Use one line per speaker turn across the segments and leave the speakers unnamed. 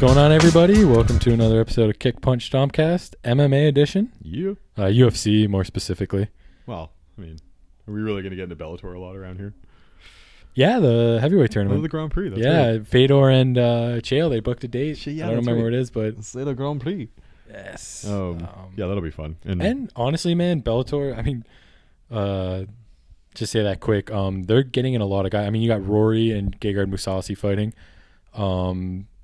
going on, everybody? Welcome to another episode of Kick Punch Stomp-Cast, MMA edition.
Yeah.
UFC, more specifically.
Well, I mean, are we really going to get into Bellator a lot around here?
Yeah, the heavyweight
Oh,
tournament.
the Grand Prix. That's
yeah,
right.
Fedor and Chael, they booked a date.
Yeah,
I don't remember what it is, but...
C'est le Grand Prix.
Yes.
Yeah, that'll be fun.
And honestly, man, Bellator, I mean, just say that quick, they're getting in a lot of guys. I mean, you got Rory and Gegard Mousasi fighting.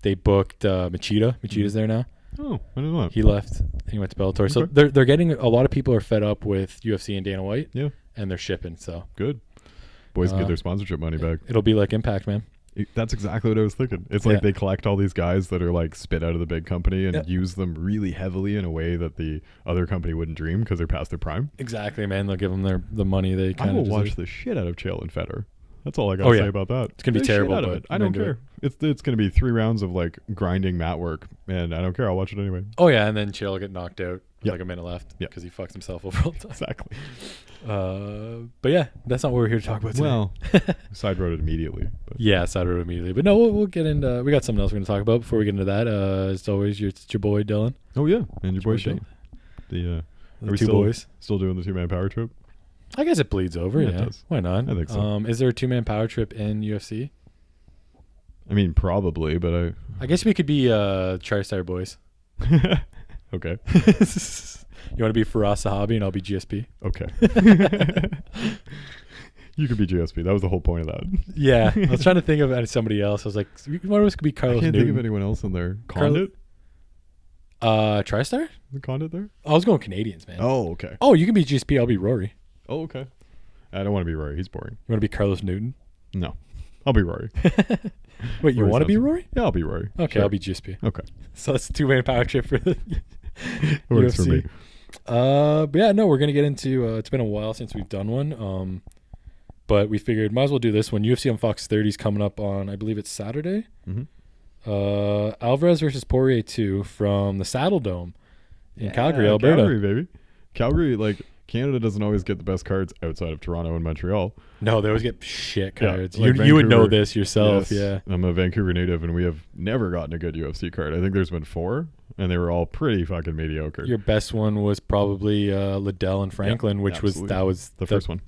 They booked Machida. Machida's there now.
Oh, I didn't know that.
He left. He went to Bellator.
Okay.
So they're getting a lot of people are fed up with UFC and Dana White.
Yeah.
And they're shipping. So
Good. Boys can get their sponsorship money back.
It'll be like Impact, man.
That's exactly what I was thinking. It's like they collect all these guys that are like spit out of the big company and use them really heavily in a way that the other company wouldn't dream because they're past their prime.
Exactly, man. They'll give them the money they kind of
I will
deserve.
watch the shit out of Chael and Fedor. That's all I got to say about that.
It's going to be terrible, but
I don't care. It's going to be 3 rounds of like grinding mat work, and I don't care. I'll watch it anyway.
Oh, yeah, and then Chael will get knocked out with like a minute left because he fucks himself over all the time.
Exactly.
But yeah, that's not what we're here to talk about today.
Well, side road it immediately. But.
Yeah, side road immediately. But no, we'll get into... We got something else we're going to talk about before we get into that. As always, it's your boy, Dylan.
Oh, yeah, and your boy, Shane. The
two boys.
Still doing the 2-man power trip?
I guess it bleeds over, yeah.
It does.
Why not?
I think so.
Is there a 2-man power trip in UFC?
I mean, probably, but
I guess we could be TriStar boys.
Okay.
You want to be Faraz Sahabi and I'll be GSP?
Okay. You could be GSP. That was the whole point of that.
Yeah. I was trying to think of somebody else. I was like, one of us could be Carlos
I can't
Newton.
think of anyone else in there. Condit?
TriStar?
The Condit there?
I was going Canadians, man.
Oh, okay.
Oh, you can be GSP. I'll be Rory.
Oh, okay. I don't want to be Rory. He's boring.
You want to be Carlos Newton?
No. I'll be Rory.
Wait, you want to be Rory?
Yeah, I'll be Rory.
Okay, sure. I'll be GSP.
Okay.
So that's a 2-man power trip for the
works
UFC.
for me.
But yeah, no, we're going to get into, it's been a while since we've done one. But we figured might as well do this one. UFC on Fox 30 is coming up on, I believe it's Saturday.
Mm-hmm.
Alvarez versus Poirier 2 from the Saddle Dome in Calgary, Alberta.
Calgary, baby. Calgary, like, Canada doesn't always get the best cards outside of Toronto and Montreal.
No, they always get shit cards.
Yeah, like
you would know this yourself,
yes, yeah. I'm a Vancouver native, and we have never gotten a good UFC card. I think there's been 4, and they were all pretty fucking mediocre.
Your best one was probably Liddell and Franklin, which was the first
one.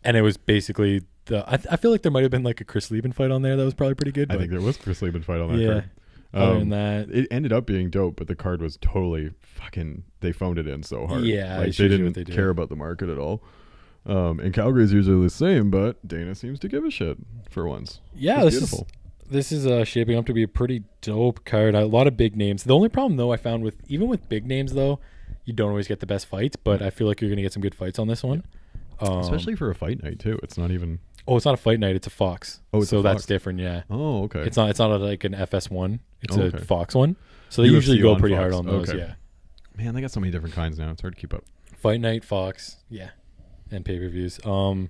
And it was basically I feel like there might have been like a Chris Lieben fight on there that was probably pretty good.
I think there was a Chris Lieben fight on that card.
Other than that,
it ended up being dope, but the card was totally fucking. They phoned it in so hard.
Yeah,
like they didn't care about the market at all. And Calgary is usually the same, but Dana seems to give a shit for once.
Yeah, this is shaping up to be a pretty dope card. A lot of big names. The only problem though I found with big names though, you don't always get the best fights. But I feel like you're gonna get some good fights on this one,
especially for a fight night too. It's not even.
Oh, it's not a fight night. It's a Fox.
Oh,
so that's different. Yeah.
Oh, okay.
It's not like an FS1. It's a Fox one. So they usually go pretty hard on those. Okay. Yeah.
Man, they got so many different kinds now. It's hard to keep up.
Fight night, Fox, yeah, and pay-per-views. But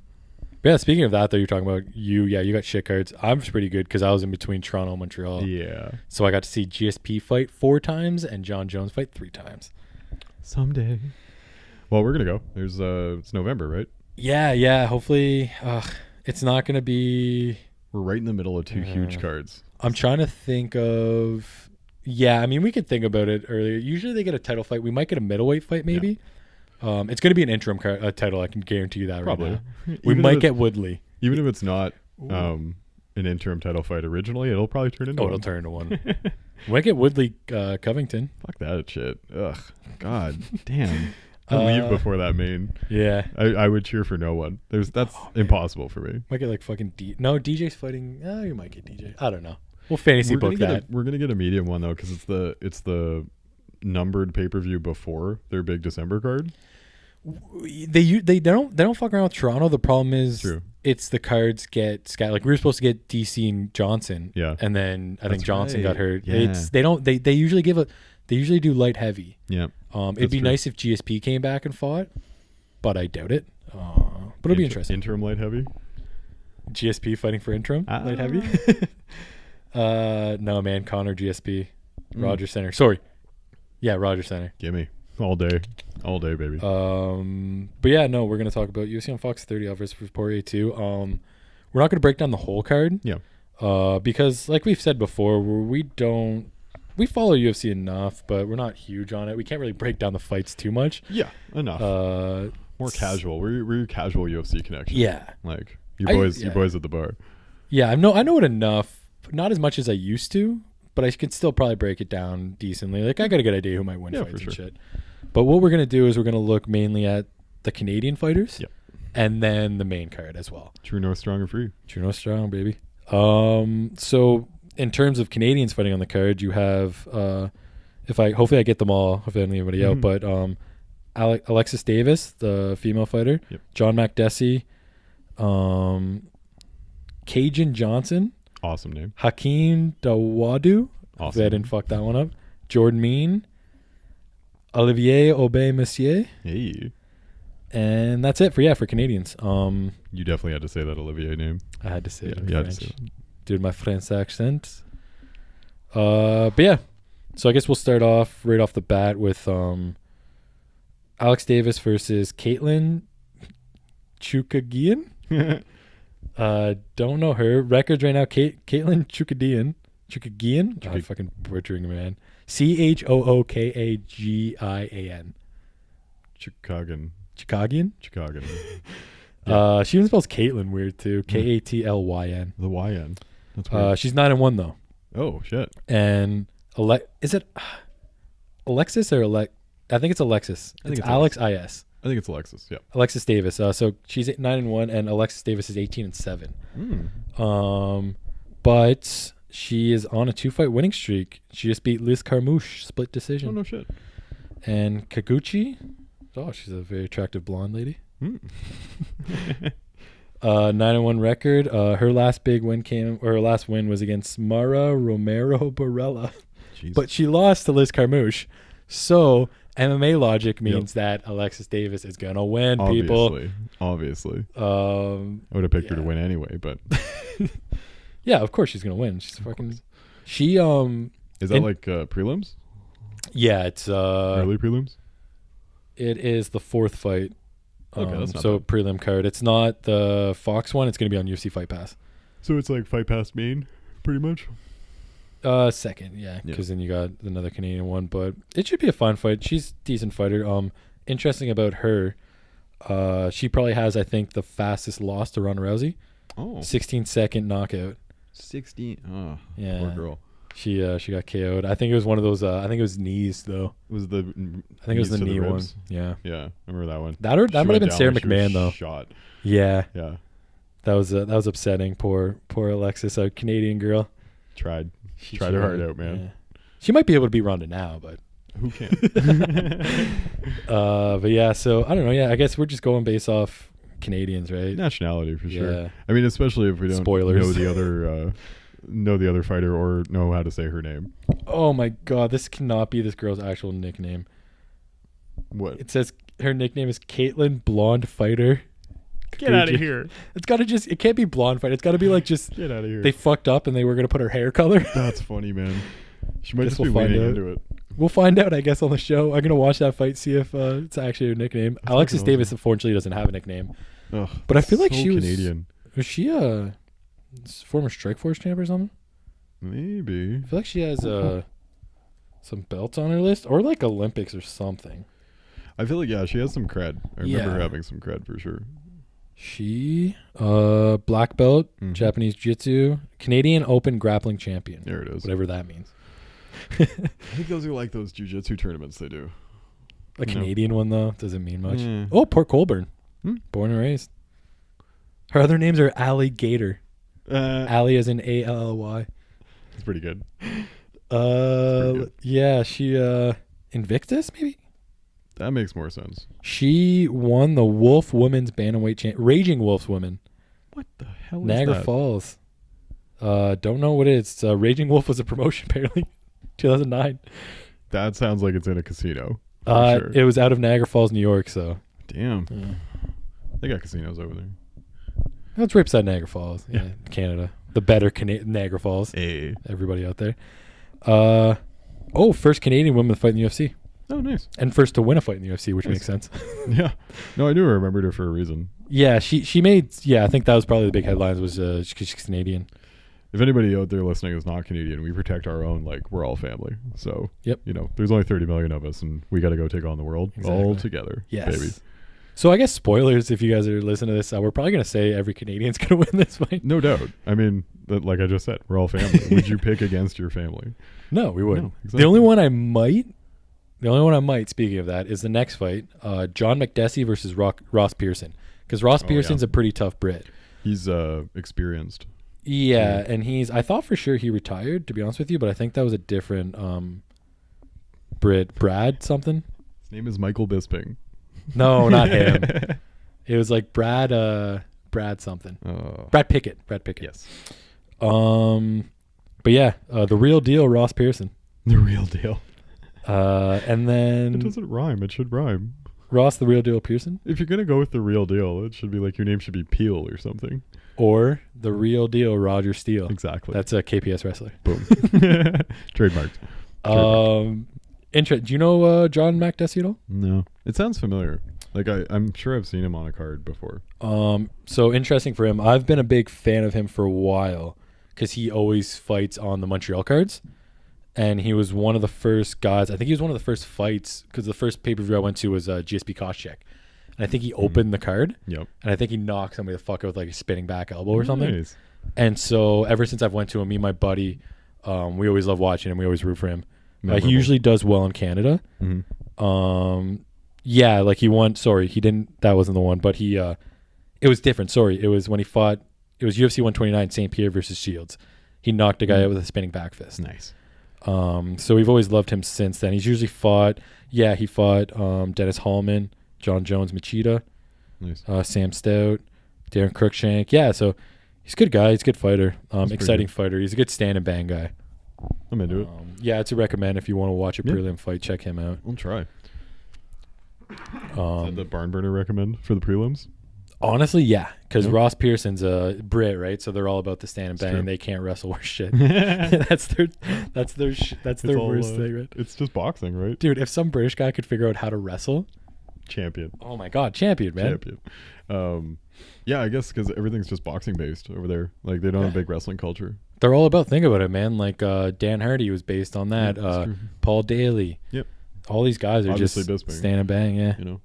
yeah, speaking of that, though, you're talking about you got shit cards. I was pretty good because I was in between Toronto and Montreal.
Yeah.
So I got to see GSP fight 4 times and John Jones fight 3 times.
Someday. Well, we're gonna go. There's it's November, right?
Yeah. Hopefully, it's not gonna be.
We're right in the middle of 2 huge cards.
I'm trying to think of. Yeah, I mean, we could think about it earlier. Usually they get a title fight. We might get a middleweight fight, maybe. Yeah. It's going to be an interim title. I can guarantee you that
probably.
Right now. We might get Woodley.
Even if it's not an interim title fight originally, it'll probably turn into one.
It'll turn into one. We might get Woodley Covington.
Fuck that shit. Ugh. God damn. I'll leave before that main.
Yeah.
I would cheer for no one. That's impossible for me.
Might get like fucking No, DJ's fighting. Oh, you might get DJ. I don't know. We'll fantasy book that.
We're gonna get a medium one though, because it's the numbered pay-per-view before their big December card.
They don't fuck around with Toronto. The problem is it's the cards get scattered. Like we were supposed to get DC and Johnson.
Yeah.
And then I think Johnson got hurt.
Yeah.
They usually do light heavy.
Yeah.
It'd be nice if GSP came back and fought, but I doubt it. But it'll be interesting.
Interim light heavy.
GSP fighting for interim light heavy. No, man. Connor GSP. Rogers Center. Sorry. Yeah, Rogers Center.
Gimme. All day, baby.
But yeah, no, we're gonna talk about UFC on Fox 30 Alvarez versus Poirier 2. We're not gonna break down the whole card.
Yeah.
Because like we've said before, we don't we follow UFC enough, but we're not huge on it. We can't really break down the fights too much.
Yeah, enough. More casual. We're your casual UFC connection.
Yeah,
like your boys at the bar.
Yeah, I know it enough. Not as much as I used to, but I could still probably break it down decently. Like I got a good idea who might win fights and shit. But what we're gonna do is we're gonna look mainly at the Canadian fighters, and then the main card as well.
True North Strong and Free.
True North Strong, baby. So in terms of Canadians fighting on the card, you have hopefully I get them all if I don't leave anybody out, but Alexis Davis, the female fighter, John McDessie, Cajun Johnson,
awesome name,
Hakeem Dawadu,
awesome.
I didn't fuck that one up, Jordan Mean, Olivier Aubé-Messier,
hey,
and that's it for Canadians.
You definitely had to say that Olivier name.
I had to say it in
French.
Dude, my French accent. But yeah, so I guess we'll start off right off the bat with Alex Davis versus Caitlin Chukagian. Don't know her records right now. Caitlin Chukagian. I'm fucking butchering, man. Chookagian.
Chicagoan.
She even spells Caitlin weird too. Katlyn.
The YN. That's weird.
She's 9-1 though.
Oh shit.
And is it Alexis or I think it's Alexis. It's Alex IS.
I think it's Alexis. Yeah.
Alexis Davis. So she's 9-1, and Alexis Davis is 18-7. But she is on a 2-fight winning streak. She just beat Liz Carmouche, split decision.
Oh no shit.
And Kaguchi. Oh, she's a very attractive blonde lady. 9-1 record. Her last big win her last win was against Mara Romero Barella. But she lost to Liz Carmouche. So MMA logic means that Alexis Davis is gonna win.
Obviously. I would have picked her to win anyway, but
yeah, of course she's gonna win. She's fucking. She
is that like prelims?
Yeah, it's
early prelims.
It is the 4th fight.
Okay, that's not
so
bad.
Prelim card. It's not the Fox one. It's going to be on UFC Fight Pass.
So it's like Fight Pass main, pretty much.
Second, yeah, because then you got another Canadian one. But it should be a fun fight. She's a decent fighter. Interesting about her. She probably has, I think, the fastest loss to Ronda Rousey. 16-second knockout.
16. Oh,
yeah.
Poor girl.
She got KO'd. I think it was one of those. I think it was knees though.
I think
it was the knee one. Yeah.
Yeah, I remember that one.
That might have been Sarah McMahon though.
Shot.
Yeah.
Yeah.
That was upsetting. Poor Alexis, a Canadian girl.
Tried her heart out, man.
Yeah. She might be able to beat Ronda now, but
who can?
But yeah. So I don't know. Yeah, I guess we're just going based off Canadians, right?
Nationality for sure. I mean, especially if we don't know the other fighter or know how to say her name.
Oh my god, this cannot be this girl's actual nickname.
What?
It says her nickname is Caitlin Blonde Fighter.
Get out of here.
It can't be Blonde Fighter. It's got to be like just
get out of here.
They fucked up and they were going to put her hair color.
That's funny, man. She might just be leaning into it.
We'll find out, I guess, on the show. I'm going to watch that fight, see if it's actually her nickname.
That's
Alexis Davis, unfortunately, doesn't have a nickname.
Ugh,
but I feel like she was
Canadian.
Was she a former Strikeforce champ or something?
Maybe.
I feel like she has some belts on her list, or like Olympics or something.
I feel like she has some cred. I remember her having some cred for sure.
She black belt, Japanese jiu-jitsu, Canadian Open grappling champion.
There it is.
Whatever that means.
I think those are like those jiu-jitsu tournaments they do.
A Canadian one though doesn't mean much. Oh, Port Colborne. Born and raised. Her other names are Alligator. Allie as in ALLY.
That's pretty good.
Yeah, she Invictus maybe.
That makes more sense.
She won the Wolf Women's Bantamweight Raging Wolves Women.
What the hell is
Niagara
that?
Falls. Don't know what it is. Raging Wolf was a promotion apparently. 2009.
That sounds like it's in a casino. Sure.
It was out of Niagara Falls, New York. So
damn.
Yeah.
They got casinos over there.
It's right beside Niagara Falls. Yeah, Canada. The better Niagara Falls.
Hey.
Everybody out there. First Canadian woman to fight in the UFC.
Oh, nice.
And first to win a fight in the UFC, which makes sense.
Yeah. No, I knew I remembered her for a reason.
Yeah, she made. Yeah, I think that was probably the big headlines was because she's Canadian.
if anybody out there listening is not Canadian, we protect our own. Like, we're all family. So,
Yep.
you know, there's only 30 million of us, and we got to go take on the world all together.
Yes.
Baby.
So I guess spoilers, if you guys are listening to this, we're probably going to say every Canadian's going to win this fight.
No doubt. I mean, like I just said, we're all family. Would you pick against your family?
No, we wouldn't.
No, exactly.
The only one I might, speaking of that, is the next fight, John McDessie versus Ross Pearson. Because Ross Pearson's a pretty tough Brit.
He's experienced.
Yeah, and I thought for sure he retired, to be honest with you, but I think that was a different Brit, Brad something.
His name is Michael Bisping.
No, not him. It was like Brad something. Brad Pickett.
Yes.
But yeah, the real deal, Ross Pearson.
The real deal.
And then
It doesn't rhyme. It should rhyme.
Ross, the real deal Pearson?
If you're going to go with the real deal, it should be like your name should be Peel or something.
Or the real deal Roger Steele.
Exactly.
That's a KPS wrestler.
Boom. Trademarked.
Do you know John McDessie at all?
No. It sounds familiar. Like I'm sure I've seen him on a card before.
So interesting for him. I've been a big fan of him for a while because he always fights on the Montreal cards. And he was one of the first guys. I think he was one of the first fights because the first pay-per-view I went to was GSP Koscheck. And I think he opened the card.
Yep. And
I think he knocked somebody the fuck out with like a spinning back elbow or something.
Nice.
And so ever since I've went to him, me and my buddy, we always love watching him. We always root for him. He usually does well in Canada.
Mm-hmm.
Yeah, like he won. Sorry, he didn't. That wasn't the one. But it was different. Sorry, it was when he fought. It was UFC 129, St. Pierre versus Shields. He knocked a guy out with a spinning back fist.
Nice.
So we've always loved him since then. He's usually fought. Yeah, he fought Dennis Hallman, John Jones Machida,
nice.
Sam Stout, Darren Cruikshank. Yeah, so he's a good guy. He's a good fighter. Exciting fighter. He's a good stand and bang guy.
I'm into it.
Yeah, it's a recommend if you want to watch a prelim fight. Check him out.
I'll try. Is that the barn burner recommend for the prelims?
Honestly, yeah, because Ross Pearson's a Brit, right? So they're all about the stand and bang. They can't wrestle or shit. that's their worst thing, right?
It's just boxing, right?
Dude, if some British guy could figure out how to wrestle,
champion.
Oh my god, champion, man.
Champion. Yeah, I guess because everything's just boxing based over there. Like they don't have a big wrestling culture.
They're all about, think about it, man. Like Dan Hardy was based on that. Paul Daly.
Yep.
All these guys are
obviously
just
Bisping.
stand and bang. Yeah.
You know.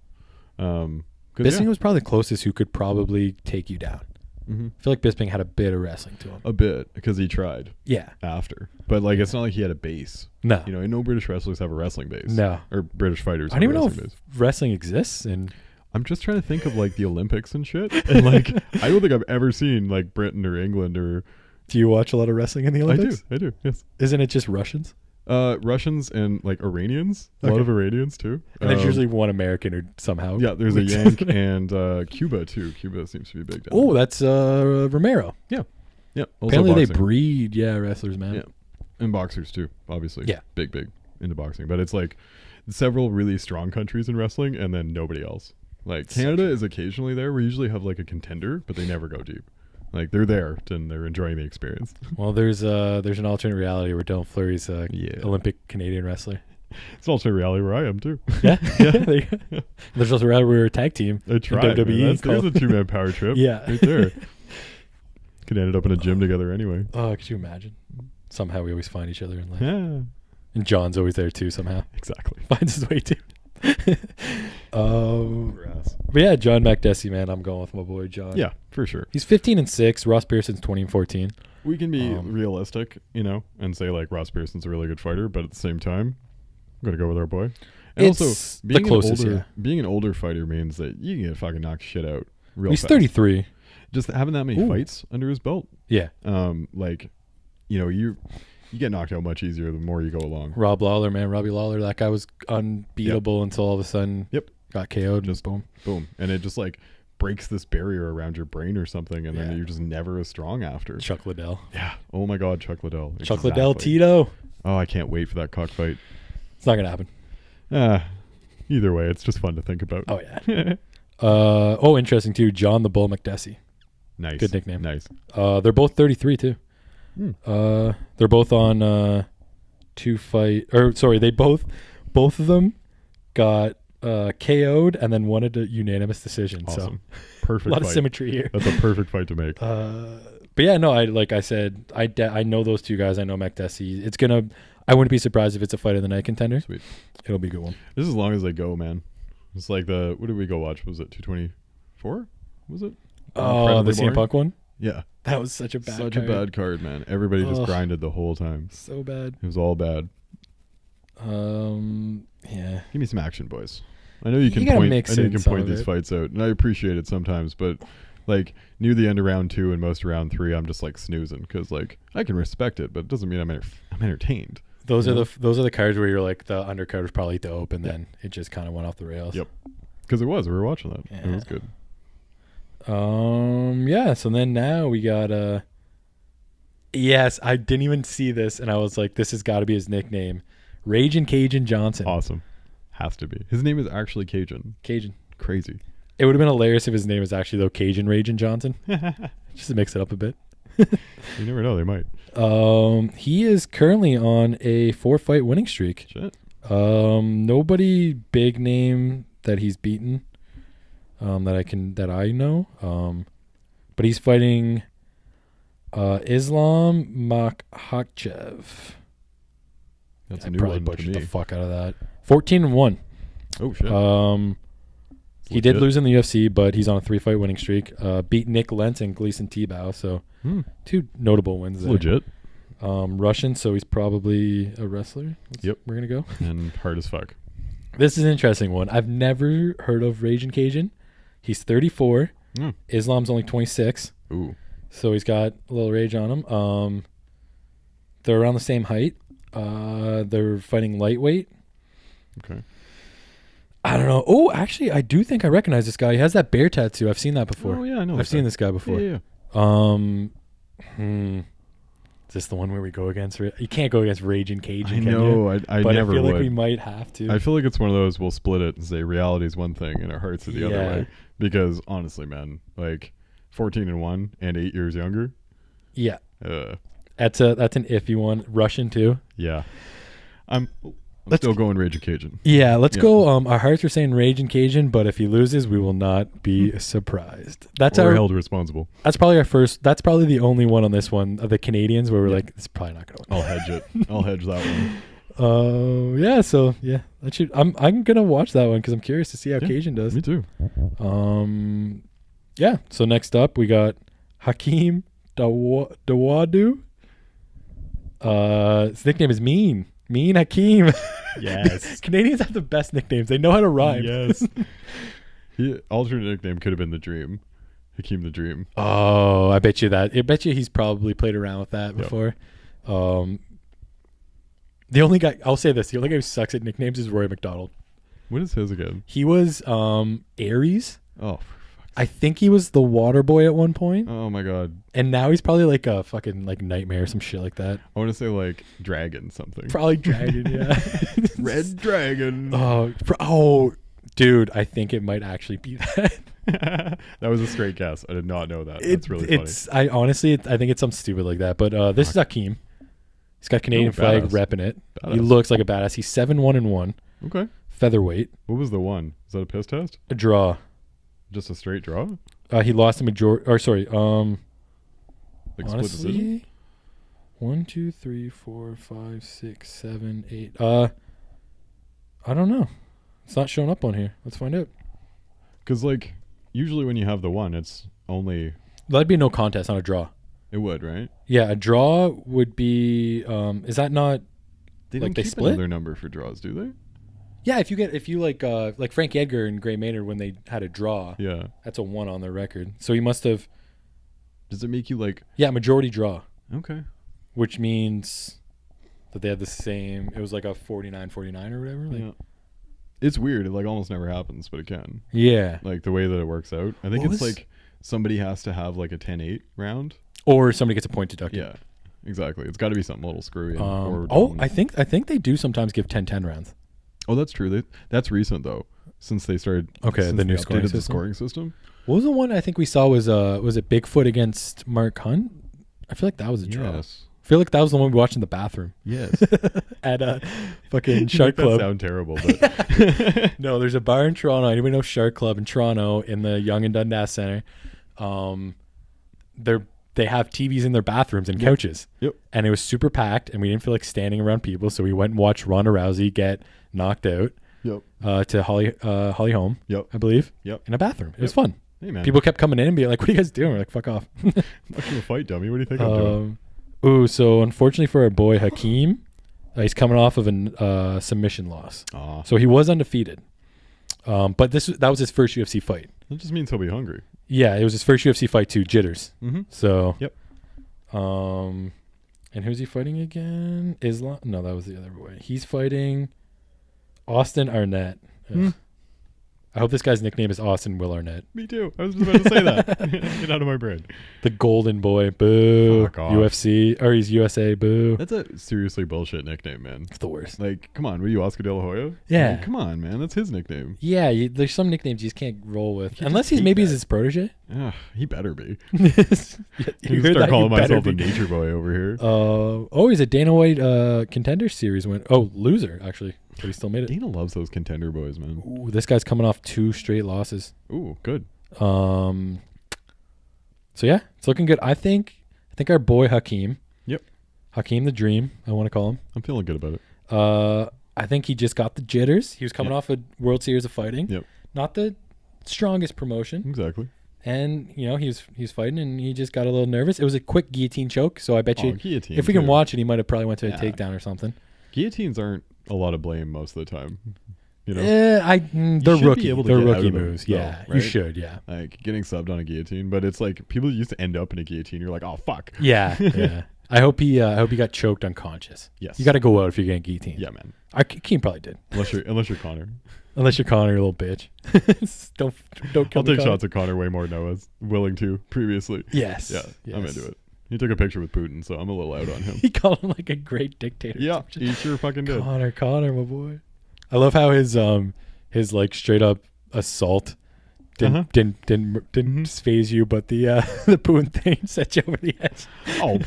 Bisping was probably the closest who could probably take you down.
Mm-hmm.
I feel like Bisping had a bit of wrestling to him.
A bit, because he tried.
Yeah.
After. But, like, it's not like he had a base.
No.
You know, no British wrestlers have a wrestling base.
No.
Or British fighters
I don't even know if wrestling exists. And
I'm just trying to think of, like, the Olympics and shit. And, like, I don't think I've ever seen, like, Britain or England or...
Do you watch a lot of wrestling in the Olympics?
I do, yes.
Isn't it just Russians?
Russians and like Iranians, a lot of Iranians too.
And there's usually one American or somehow.
Yeah, there's a Yank and Cuba too. Cuba seems to be big.
Oh, that's Romero.
Yeah.
Also apparently boxing. They breed wrestlers, man.
Yeah, and boxers too, obviously.
Yeah,
big into boxing. But it's like several really strong countries in wrestling, and then nobody else. Like Canada is occasionally there. We usually have like a contender, but they never go deep. Like they're there and they're enjoying the experience.
Well, there's an alternate reality where Dylan Fleury's a Olympic Canadian wrestler.
It's an alternate reality where I am too.
Yeah. There's also a reality where we're a tag team.
I tried. WWE. There's a 2-man power trip.
Yeah,
right there. Could end up in a gym together anyway.
Oh, could you imagine? Somehow we always find each other in life.
Yeah.
And John's always there too. Somehow.
Exactly.
Finds his way too. But yeah, John McDessie, man, I'm going with my boy John.
Yeah, for sure.
He's 15-6. Ross Pearson's 20-14.
We can be realistic, you know, and say like Ross Pearson's a really good fighter, but at the same time, I'm gonna go with our boy. And
it's
also, being an older fighter means that you can get fucking knocked shit out real fast.
He's 33.
Just having that many fights under his belt.
Yeah.
Like, you know, you get knocked out much easier the more you go along.
Robbie Lawler, that guy was unbeatable until all of a sudden got KO'd.
Just boom. And it just like breaks this barrier around your brain or something, and then you're just never as strong after.
Chuck Liddell.
Yeah. Oh my God, Chuck Liddell.
Chuck Liddell, Tito.
Oh, I can't wait for that cockfight.
It's not going to happen.
Either way, it's just fun to think about.
Oh, yeah. Interesting too. John the Bull McDessie.
Nice.
Good nickname.
Nice.
They're both 33 too. They're both on they both of them got KO'd and then wanted a unanimous decision.
Awesome.
So
perfect.
A lot of symmetry here.
That's a perfect fight to make.
But yeah, no, like I said, I know those two guys. I know McDessie. I wouldn't be surprised if it's a fight of the night contender.
Sweet.
It'll be a good one.
This is as long as they go, man. It's like what did we go watch? Was it 224? Was it?
Oh, the CM Punk one?
Yeah.
That was such a bad card.
Such a bad card, man. Everybody just grinded the whole time.
So bad.
It was all bad.
Yeah.
Give me some action, boys. I know you can
gotta
point.
mix
I know you
in
can
some
point
of
these
it.
fights out, and I appreciate it sometimes. But like near the end of round 2 and most of round 3, I'm just like snoozing because like I can respect it, but it doesn't mean I'm entertained.
Those are the cards where you're like the undercard was probably dope, and then it just kind of went off the rails.
Yep. Because we were watching that.
Yeah.
It was good.
Yeah. So then now we got yes, I didn't even see this, and I was like, this has got to be his nickname, Raging Cajun Johnson.
Awesome. Has to be. His name is actually Cajun.
Cajun.
Crazy.
It would have been hilarious if his name was actually though Cajun Raging Johnson, just to mix it up a bit.
You never know. They might.
He is currently on a 4-fight winning streak.
Shit.
Nobody big name that he's beaten, that I know. But he's fighting Islam Makhachev.
That's a
I
new
probably
one to
butchered
me.
the fuck out of that. 14-1.
Oh shit.
He did lose in the UFC, but he's on a 3-fight winning streak. Beat Nick Lentz and Gleason Tebow, so two notable wins there.
Legit.
Russian, so he's probably a wrestler.
Yep.
We're gonna go.
And hard as fuck.
This is an interesting one. I've never heard of Raging Cajun. He's 34. Islam's only 26.
Ooh.
So he's got a little rage on him. They're around the same height. They're fighting lightweight.
Okay.
I don't know. Oh, actually, I do think I recognize this guy. He has that bear tattoo. I've seen that before.
Oh yeah, I know.
I've seen this guy before.
Yeah.
Is this the one where we go against? You can't go against Raging Cajun.
I know. I
but
never
I feel
would.
like we might have to.
I feel like it's one of those we'll split it and say reality is one thing and our hearts are the other way. Because honestly, man, like 14-1 and 8 years younger.
Yeah. That's an iffy one. Russian too.
Yeah. I'm still going Raging Cajun.
Yeah, let's go. Our hearts are saying Raging Cajun, but if he loses, we will not be surprised. That's
or held responsible.
That's probably our first. That's probably the only one on this one of the Canadians where we're like, it's probably not going to win.
I'll hedge it. I'll hedge that one.
Yeah. So yeah, that should. I'm gonna watch that one because I'm curious to see how Cajun does.
Me too.
Yeah. So next up we got Hakeem Dawadu. His nickname is Mean Hakeem.
Yes.
Canadians have the best nicknames. They know how to rhyme.
Yes. Alternate nickname could have been the Dream. Hakeem the Dream.
Oh, I bet you he's probably played around with that before. The only guy, I'll say this, the only guy who sucks at nicknames is Roy McDonald.
What is his again?
He was Aries.
Oh,
I think he was the water boy at one point.
oh my god.
And now he's probably like a fucking like nightmare or some shit like that.
I want to say like Dragon something.
Probably Dragon, yeah.
Red Dragon.
Oh, dude, I think it might actually be that.
That was a straight guess. I did not know that. That's really funny.
I honestly, I think it's something stupid like that. But this is Hakeem. He's got Canadian flag repping it.
Badass.
He looks like a badass. He's 7-1-1.
Okay.
Featherweight.
What was the one? Is that a piss test?
A draw.
Just a straight draw?
He lost a majority. Or sorry.
Like
Honestly,
split decision?
1, 2, 3, 4, 5, 6, 7, 8. I don't know. It's not showing up on here. Let's find out.
Because like usually when you have the one, it's only.
That'd be no contest, not a draw.
It would, right?
Yeah, a draw would be. Is that not?
They
like
don't
they
keep
split
another number for draws, do they?
Yeah, if you like Frank Edgar and Gray Maynard when they had a draw.
Yeah.
That's a 1 on their record. So he must have.
Does it make you like?
Yeah, majority draw.
Okay.
Which means that they had the same. It was like a 49-49 or whatever. Like,
Yeah. It's weird. It like almost never happens, but it can.
Yeah.
Like the way that it works out. I think
What
it's
was-
like somebody has to have like a 10-8 round.
Or somebody gets a point deducted.
Yeah. Exactly. It's got to be something a little screwy.
I think they do sometimes give 10-10 rounds.
Oh, that's true. That's recent though, since they started.
Okay,
since
the new
they
scoring
updated the
system.
scoring system.
What was the one I think we saw was it Bigfoot against Mark Hunt? I feel like that was a draw.
Yes.
I feel like that was the one we watched in the bathroom
Yes.
at fucking Shark
That
Club.
sound terrible, but
No, there's a bar in Toronto. Anybody know Shark Club in Toronto in the Yonge and Dundas Center? they have TVs in their bathrooms and couches.
Yep.
And it was super packed, and we didn't feel like standing around people, so we went and watched Ronda Rousey get knocked out.
Yep.
To Holly Holm.
Yep.
I believe.
Yep.
In a bathroom. It was fun.
Hey man.
People kept coming in and being like, "What are you guys doing?" We're like, "Fuck off."
Watching a fight, dummy. What do you think I'm doing?
Ooh, so unfortunately for our boy Hakeem, he's coming off of a submission loss. So he was undefeated. But that was his first UFC fight.
That just means he'll be hungry.
Yeah, it was his first UFC fight too, Jitters.
Mm-hmm.
So.
Yep.
And who's he fighting again? Islam? No, that was the other way. He's fighting Austin Arnett. I hope this guy's nickname is Austin Will Arnett.
Me too. I was just about to say that. Get out of my brain.
The Golden Boy. Boo.
Fuck off.
UFC. Or he's USA. Boo.
That's a seriously bullshit nickname, man.
It's the worst.
Like, come on. What are you, Oscar De La Hoya?
Yeah.
Like, come on, man. That's his nickname.
Yeah, there's some nicknames you just can't roll with.
You
Unless
just
he's
hate
his protege.
He better be.
You
You start calling myself the nature boy over here.
He's a Dana White Contender Series win. Oh, loser, actually. But he still made it.
Dana loves those contender boys, man.
Ooh, this guy's coming off 2 straight losses.
Ooh, good.
So yeah, it's looking good. I think our boy Hakeem.
Yep.
Hakeem the Dream, I want to call him.
I'm feeling good about it.
I think he just got the jitters. He was coming off a World Series of fighting.
Yep.
Not the strongest promotion.
Exactly.
And he's fighting and he just got a little nervous. It was a quick guillotine choke, so I bet you
guillotine
if we can watch it, he might have probably went to a takedown or something.
Guillotines aren't a lot of blame most of the time. You know,
they're rookie. They're rookie moves.
Though,
yeah,
right?
You should. Yeah,
like getting subbed on a guillotine, but it's like people used to end up in a guillotine. You're like, oh fuck.
Yeah, yeah. I hope he got choked unconscious.
Yes,
you got to go out if you're getting guillotined.
Yeah, man.
Keem probably did.
Unless you're Connor.
Unless you're Connor, you little bitch. don't kill
I'll take
Connor.
shots at Connor way more than I was willing to previously.
Yes.
Yeah, I'm into it. He took a picture with Putin, so I'm a little out on him.
He called him like a great dictator.
Yeah, he sure fucking did.
Connor, my boy. I love how his like straight up assault didn't phase you, but the Putin thing set you over the edge.
Oh,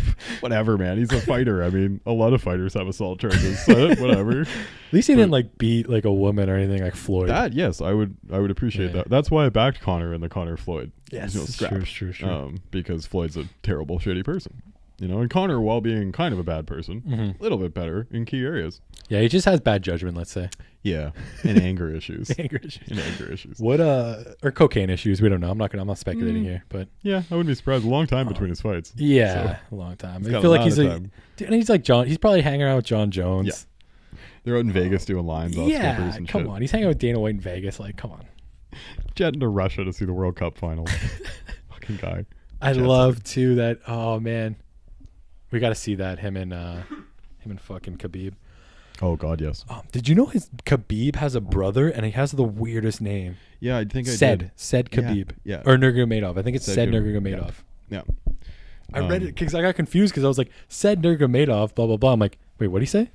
whatever, man. He's a fighter. I mean, a lot of fighters have assault charges. So whatever.
At least he didn't like beat like a woman or anything like Floyd.
That yes, I would appreciate that. That's why I backed Connor in the Connor Floyd.
Yes,
sure. Because Floyd's a terrible, shitty person. You know, and Connor, while being kind of a bad person, a little bit better in key areas.
Yeah, he just has bad judgment, let's say.
Yeah, and anger issues.
Anger issues.
What
or cocaine issues? We don't know. I'm not speculating here, but
yeah, I wouldn't be surprised. A long time between his fights.
Yeah, so. A long time. I
feel
like he's like John. He's probably hanging around with John Jones.
Yeah. They're out in Vegas doing lines off Clippers and
come
shit.
on. He's hanging out with Dana White in Vegas. Like, come on.
Jetting to Russia to see the World Cup final. Fucking guy.
I love too that. Oh man, we got to see that him and fucking Khabib.
Oh God, yes.
Did you know Khabib has a brother and he has the weirdest name?
Yeah, I think
Said Khabib.
Yeah.
Or Nurmagomedov. I think it's Said Nurmagomedov.
Yeah.
I read it because I got confused because I was like, Said Nurmagomedov, blah blah blah. I'm like, wait, what did he say?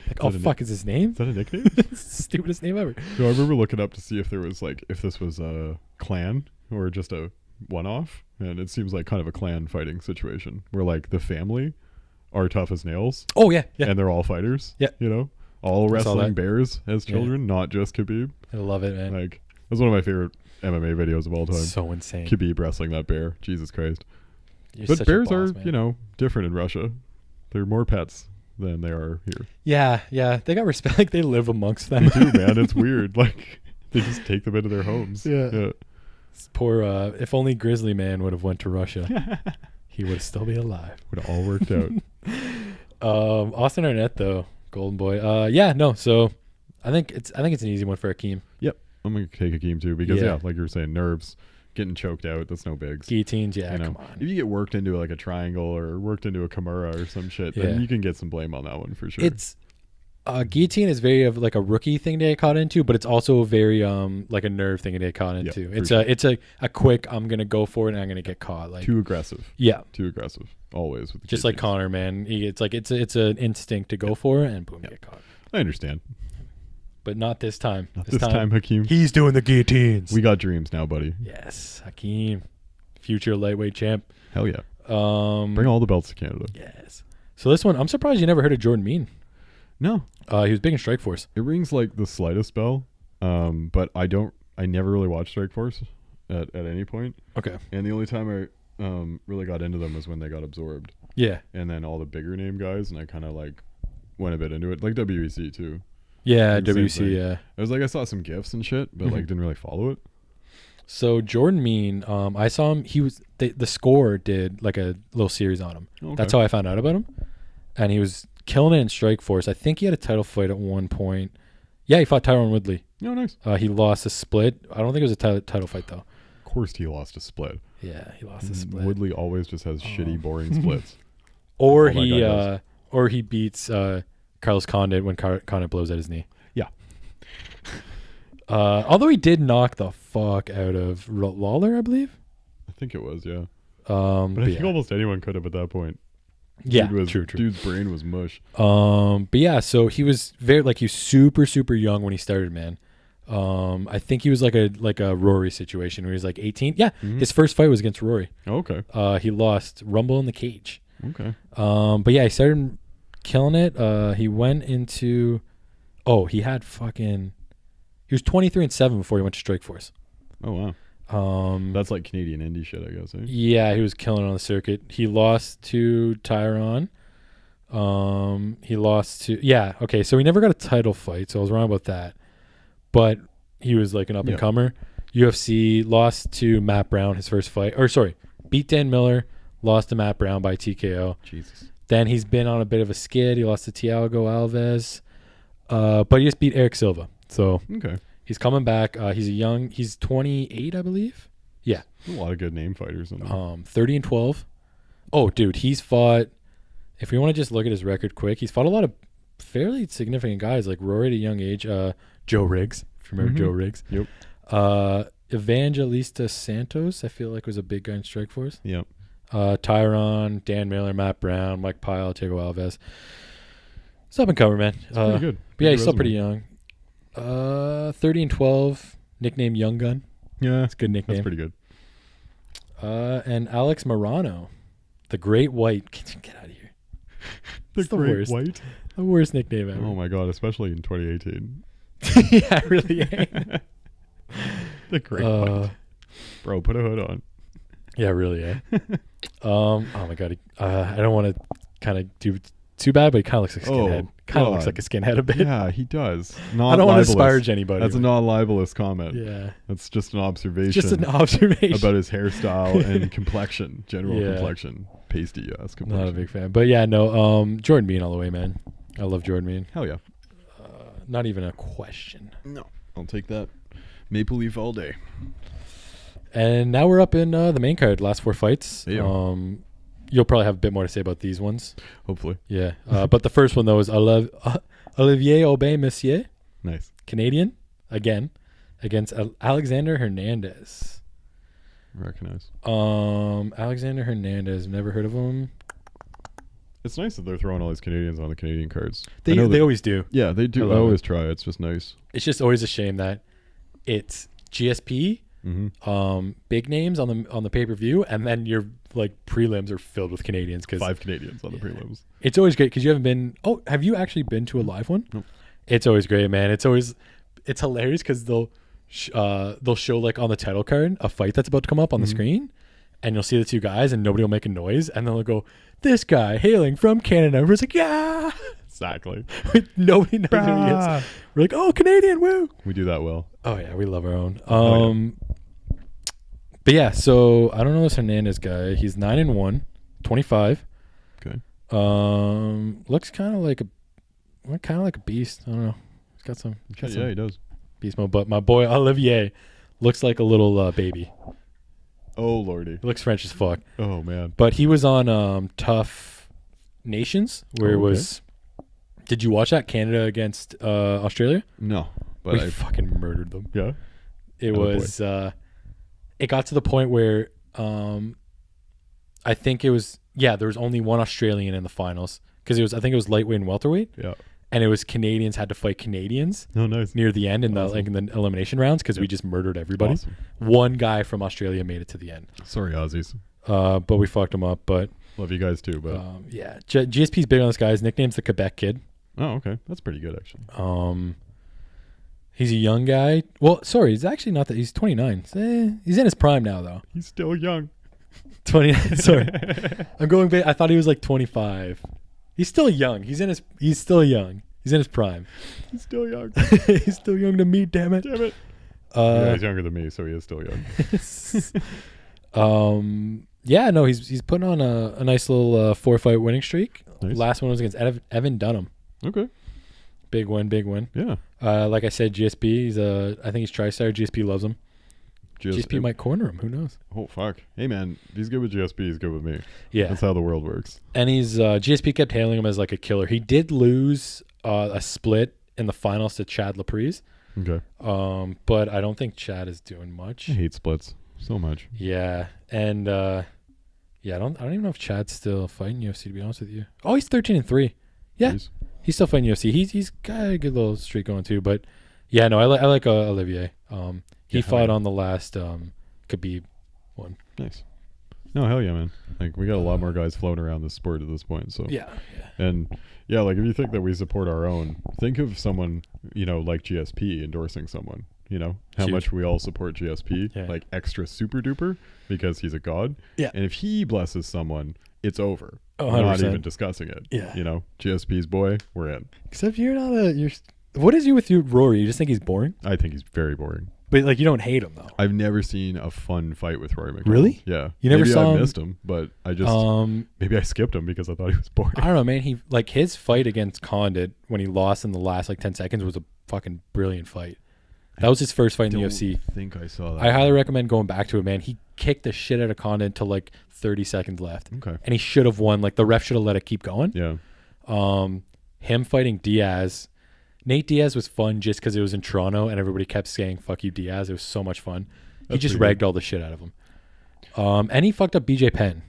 Like, oh fuck, is his name?
Is that a nickname?
It's the stupidest name ever.
No, I remember looking up to see if this was a clan or just a one-off, and it seems like kind of a clan fighting situation where like the family are tough as nails.
Oh yeah.
And they're all fighters.
Yeah.
You know, all wrestling bears as children, not just Khabib.
I love it, man.
Like that's one of my favorite MMA videos of all time.
So insane.
Khabib wrestling that bear. Jesus Christ.
You're
but bears
boss,
are,
man.
different in Russia. They're more pets than they are here.
Yeah. They got respect. Like they live amongst them.
They do, man. It's weird. Like they just take them into their homes.
Yeah. Poor. If only Grizzly Man would have went to Russia, he would still be alive.
Would have all worked out.
Austin Arnett though, Golden Boy. So I think it's an easy one for Hakeem.
Yep, I'm gonna take Hakeem too because like you were saying, nerves, getting choked out. That's no bigs.
Guillotines, come on.
If you get worked into like a triangle or worked into a Kimura or some shit, then you can get some blame on that one for sure.
It's guillotine is very of like a rookie thing to get caught into, but it's also very like a nerve thing to get caught into. It's a quick. I'm gonna go for it and I'm gonna get caught. Like
too aggressive.
Yeah,
too aggressive. Always with the
just like Connor, man. It's an instinct to go for it and boom, get caught.
I understand,
but not this time.
Not this time, Hakeem.
He's doing the guillotines.
We got dreams now, buddy.
Yes, Hakeem, future lightweight champ.
Hell yeah. Bring all the belts to Canada.
Yes. So this one, I'm surprised you never heard of Jordan Mean.
No.
He was big in Strikeforce.
It rings like the slightest bell, but I never really watched Strikeforce at any point.
Okay.
And the only time really got into them was when they got absorbed,
Yeah.
and then all the bigger name guys, and I kind of like went a bit into it, like WEC too.
Yeah,
Like the same
WC,
thing.
yeah.
I was like, I saw some gifs and shit, but like
Mhm.
didn't really follow it.
So Jordan Mean, I saw him. He was the Score did like a little series on him.
Okay.
That's how I found out about him, and he was killing it in Strikeforce. I think he had a title fight at one point. Yeah, he fought Tyron Woodley.
Oh, nice.
He lost a split. I don't think it was a title fight though.
Of course, he lost a split.
Yeah, he lost a split.
Woodley always just has shitty, boring splits.
Or
All that guy does.
he beats Carlos Condit when Condit blows at his knee.
Yeah.
Although he did knock the fuck out of Lawler, I believe.
I think it was, yeah.
But
But I think
yeah.
almost anyone could have at that point.
Yeah,
Dude was,
true.
Dude's brain was mush.
But yeah, so he was he was super, super young when he started, man. I think he was like a Rory situation where he was like 18. Yeah,
Mhm.
his first fight was against Rory.
Okay.
He lost Rumble in the Cage.
Okay.
But yeah, he started killing it. He went into, he had fucking, he was 23-7 before he went to Strikeforce.
Oh, wow. That's like Canadian indie shit, I guess. Eh?
Yeah, he was killing it on the circuit. He lost to Tyron. He lost to okay. So he never got a title fight, so I was wrong about that. But he was like an up and comer. UFC lost to Matt Brown his first fight, beat Dan Miller, lost to Matt Brown by TKO.
Jesus.
Then he's been on a bit of a skid. He lost to Thiago Alves, but he just beat Eric Silva. So
Okay.
he's coming back. He's 28, I believe. Yeah.
A lot of good name fighters in there.
30-12. Oh, dude, he's fought. If we want to just look at his record quick, he's fought a lot of fairly significant guys like Rory at a young age. Joe Riggs, if you remember Joe Riggs.
Yep.
Evangelista Santos, I feel like was a big guy in Strikeforce.
Yep.
Tyron, Dan Miller, Matt Brown, Mike Pyle, Thiago Alves. It's up and cover, man.
It's pretty good.
But yeah,
Good
he's still
resume.
pretty young. 30-12, nickname Young Gun.
Yeah.
It's a good nickname.
That's pretty good.
And Alex Morano, the Great White. Get out of here.
The
It's the
Great
worst.
White.
The worst nickname ever.
Oh my god, especially in 2018.
Yeah, really.
The Great White. Bro, put a hood on.
Yeah, really. Oh my god. I don't want to kind of do too bad, but he kind of looks like a skinhead. Kind of looks like a skinhead a bit.
Yeah, he does.
I don't want to disparage anybody.
That's a non-libelous comment.
Yeah.
That's just an observation.
Just an observation
about his hairstyle and complexion, general
Yeah.
complexion, pasty ass complexion.
Not a big fan, but yeah, no. Jordan Bean all the way, man. I love Jordan Bean.
Hell yeah.
Not even a question.
No, I'll take that. Maple Leaf all day.
And now we're up in the main card. Last 4 fights.
Yeah.
You'll probably have a bit more to say about these ones.
Hopefully.
Yeah. But the first one though is Olivier Aubin Messier,
Nice.
Canadian, again, against Alexander Hernandez.
Recognize.
Alexander Hernandez. Never heard of him.
It's nice that they're throwing all these Canadians on the Canadian cards.
They always do.
Yeah, they do.
I
I
love
always try. It's just nice.
It's just always a shame that it's GSP, big names on the pay-per-view, and then your like prelims are filled with Canadians because
5 Canadians on the prelims.
it's always great because you haven't been. Oh, have you actually been to a live one?
Nope.
It's always great, man. It's hilarious because they'll show like on the title card a fight that's about to come up on the screen, and you'll see the 2 guys and nobody will make a noise, and then they'll go, "This guy hailing from Canada." Everyone's like, "Yeah."
Exactly.
Nobody knows who he is. We're like, "Oh, Canadian, woo!"
We do that well.
Oh yeah, we love our own.
Yeah.
But yeah, so I don't know this Hernandez guy. He's 9-1, 25.
Okay.
Looks kind of like a beast. I don't know. He's got some
Yeah, he does.
beast mode. But my boy Olivier looks like a little baby.
Oh, lordy.
He looks French as fuck.
Oh, man.
But he was on Tough Nations where it was. Did you watch that Canada against Australia?
No. But
We fucking murdered them.
yeah.
It
Oh,
was it got to the point where I think it was there was only one Australian in the finals because I think it was lightweight and welterweight,
Yeah.
and it was Canadians had to fight Canadians
Oh, nice.
near the end in the
Awesome.
in the elimination rounds because we just murdered everybody.
Awesome.
One guy from Australia made it to the end,
Sorry, Aussies.
but we fucked him up. But
Love you guys too, but
GSP's big on this guy. His nickname's the Quebec Kid.
oh, okay. That's pretty good actually.
He's a young guy. Well, sorry, he's actually not that. He's 29. He's in his prime now, though.
He's still young.
29. Sorry, I'm going back. I thought he was like 25. He's still young. He's still young. He's in his prime.
He's still young.
He's still young to me. Damn it.
Damn it. Yeah, he's younger than me, so he is still young.
Yeah, no, he's putting on a nice little 4-fight winning streak.
Nice.
Last one was against Evan Dunham.
Okay.
Big win.
Yeah.
Like I said, GSP. I think he's TriStar. GSP loves him. GSP might corner him. Who knows?
Oh fuck! Hey man, if he's good with GSP, he's good with me.
Yeah,
that's how the world works.
And he's GSP kept hailing him as like a killer. He did lose a split in the finals to Chad Laprise.
Okay.
But I don't think Chad is doing much.
I hate splits so much.
Yeah, and I don't even know if Chad's still fighting UFC, to be honest with you. Oh, he's 13-3. Yeah, he's still fighting UFC. He's got a good little streak going too. But yeah, no, I like Olivier. He fought on the last Khabib one.
Nice. No, hell yeah, man. Like, we got a lot more guys floating around this sport at this point. So
yeah.
And yeah, like if you think that we support our own, think of someone, like GSP endorsing someone. How
Huge.
much we all support GSP, like extra super duper, because he's a god.
Yeah.
And if he blesses someone, it's over.
Oh,
We're not
100%.
even discussing it.
Yeah.
GSP's boy, we're in.
Except you're not what is you with you, Rory? You just think he's boring?
I think he's very boring.
But like you don't hate him though.
I've never seen a fun fight with Rory McDonald.
Really?
Yeah.
You never
maybe
saw
I
him?
missed him, but I just maybe I skipped him because I thought he was boring.
I don't know, man. He like his fight against Condit when he lost in the last like 10 seconds was a fucking brilliant fight. That was his first fight in the UFC.
I think I saw that.
I highly recommend going back to it, man. He kicked the shit out of Condit till like 30 seconds left.
Okay.
And he should have won. Like the ref should have let it keep going.
Yeah.
Him fighting Diaz. Nate Diaz was fun just because it was in Toronto and everybody kept saying "fuck you, Diaz." It was so much fun. He just ragged all the shit out of him. And he fucked up BJ Penn.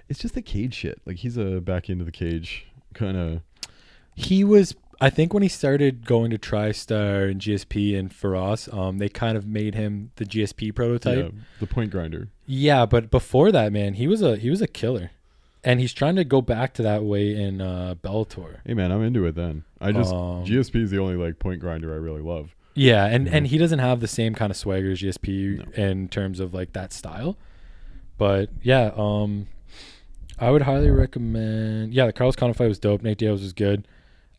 It's just the cage shit. Like he's a back into the cage kind of.
He was. I think when he started going to TriStar and GSP and Faraz, they kind of made him the GSP prototype.
Yeah, the point grinder.
Yeah, but before that, man, he was a killer. And he's trying to go back to that way in Bellator.
Hey man, I'm into it then. GSP is the only like point grinder I really love.
Yeah, and he doesn't have the same kind of swagger as GSP in terms of like that style. But yeah, I would highly recommend. Yeah, the Carlos Condit fight was dope. Nate Diaz was good.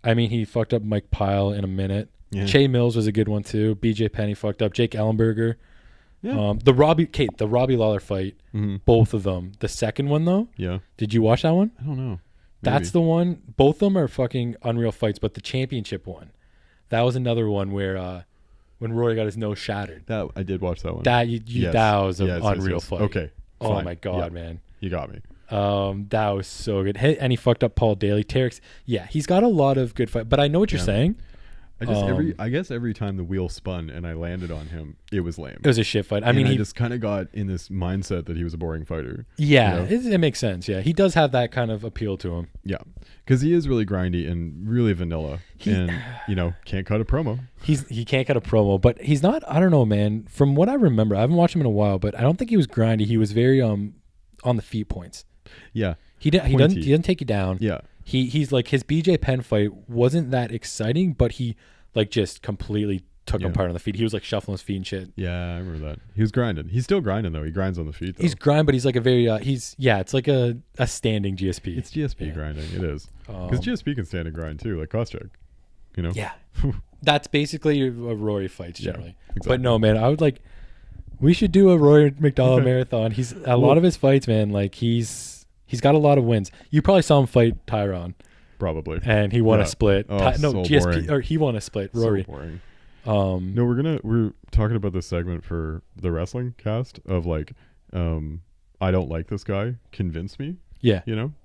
I mean, he fucked up Mike Pyle in a minute. Yeah. Che Mills was a good one too. BJ Penn fucked up. Jake Ellenberger. Yeah. The Robbie Lawler fight, both of them. The second one though, did you watch that one?
I don't know. Maybe.
That's the one. Both of them are fucking unreal fights, but the championship one, that was another one where when Roy got his nose shattered.
That I did watch that one.
That was an unreal fight.
Okay.
Oh
fine.
my god, man.
You got me.
That was so good. And he fucked up Paul Daly. Terex, he's got a lot of good fight. But I know what you're saying.
I guess every time the wheel spun and I landed on him, it was lame.
It was a shit fight. I mean,
he just kind of got in this mindset that he was a boring fighter.
Yeah, it makes sense. Yeah, he does have that kind of appeal to him.
Yeah, because he is really grindy and really vanilla, and can't cut a promo.
He can't cut a promo, but he's not. I don't know, man. From what I remember, I haven't watched him in a while, but I don't think he was grindy. He was very on the feet points.
Yeah,
he doesn't take you down.
Yeah.
He's like his BJ Penn fight wasn't that exciting, but he like just completely took him apart on the feet. He was like shuffling his feet and shit.
Yeah, I remember that. He was grinding. He's still grinding though. He grinds on the feet though.
He's grind, but he's like a very it's like a standing GSP.
It's GSP grinding. It is. Because GSP can stand and grind too, like Koscheck.
Yeah. That's basically a Rory fights generally.
Exactly.
But no, man, I would like we should do a Rory McDonald marathon. He's a lot of his fights, man, like he's got a lot of wins. You probably saw him fight Tyron.
Probably.
And he won a split.
Oh, so
GSP
boring.
or he won a split. Rory.
So boring. No, we're talking about this segment for the wrestling cast of like, I don't like this guy. Convince me.
Yeah.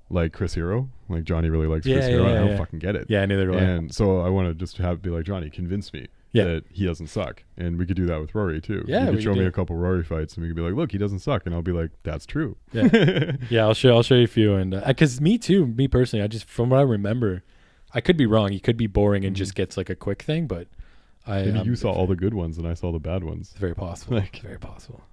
Like Chris Hero. Like Johnny really likes Chris Hero. I don't fucking get it.
Yeah, neither do I.
And so I want to just be like, Johnny, convince me that he doesn't suck. And we could do that with Rory too.
Yeah,
you could show me a couple Rory fights and we could be like, look, he doesn't suck. And I'll be like, that's true.
Yeah. Yeah, I'll show you a few. And because me personally, I just, from what I remember, I could be wrong. He could be boring and just gets like a quick thing, but
maybe you saw all the good ones and I saw the bad ones.
It's very possible. Very possible.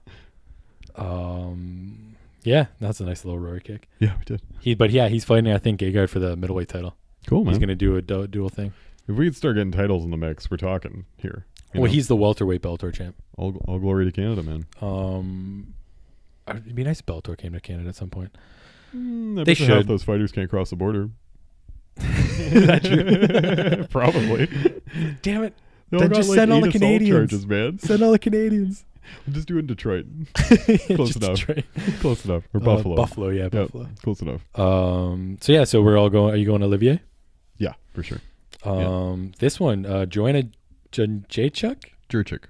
Yeah, that's a nice little Rory kick.
Yeah, we did.
He's fighting, I think, Gegard for the middleweight title.
Cool, man.
He's going to do a dual thing.
If we could start getting titles in the mix, we're talking here.
He's the welterweight Bellator champ.
All glory to Canada, man.
It'd be nice if Bellator came to Canada at some point.
I
They
bet half
should.
those fighters can't cross the border.
Is that true?
Probably.
Damn it.
They all
Then
got,
just
like,
send all
8
the
assault
Canadians.
charges, man.
Send all the Canadians.
We'll just do it in Detroit. Close
Just
enough.
Detroit.
Close enough. Or Buffalo.
Buffalo, yeah,
Yep,
Buffalo.
close enough.
So we're all going. Are you going to Olivier?
Yeah, for sure.
This one, Joanna Jędrzejczyk?
Jurchik.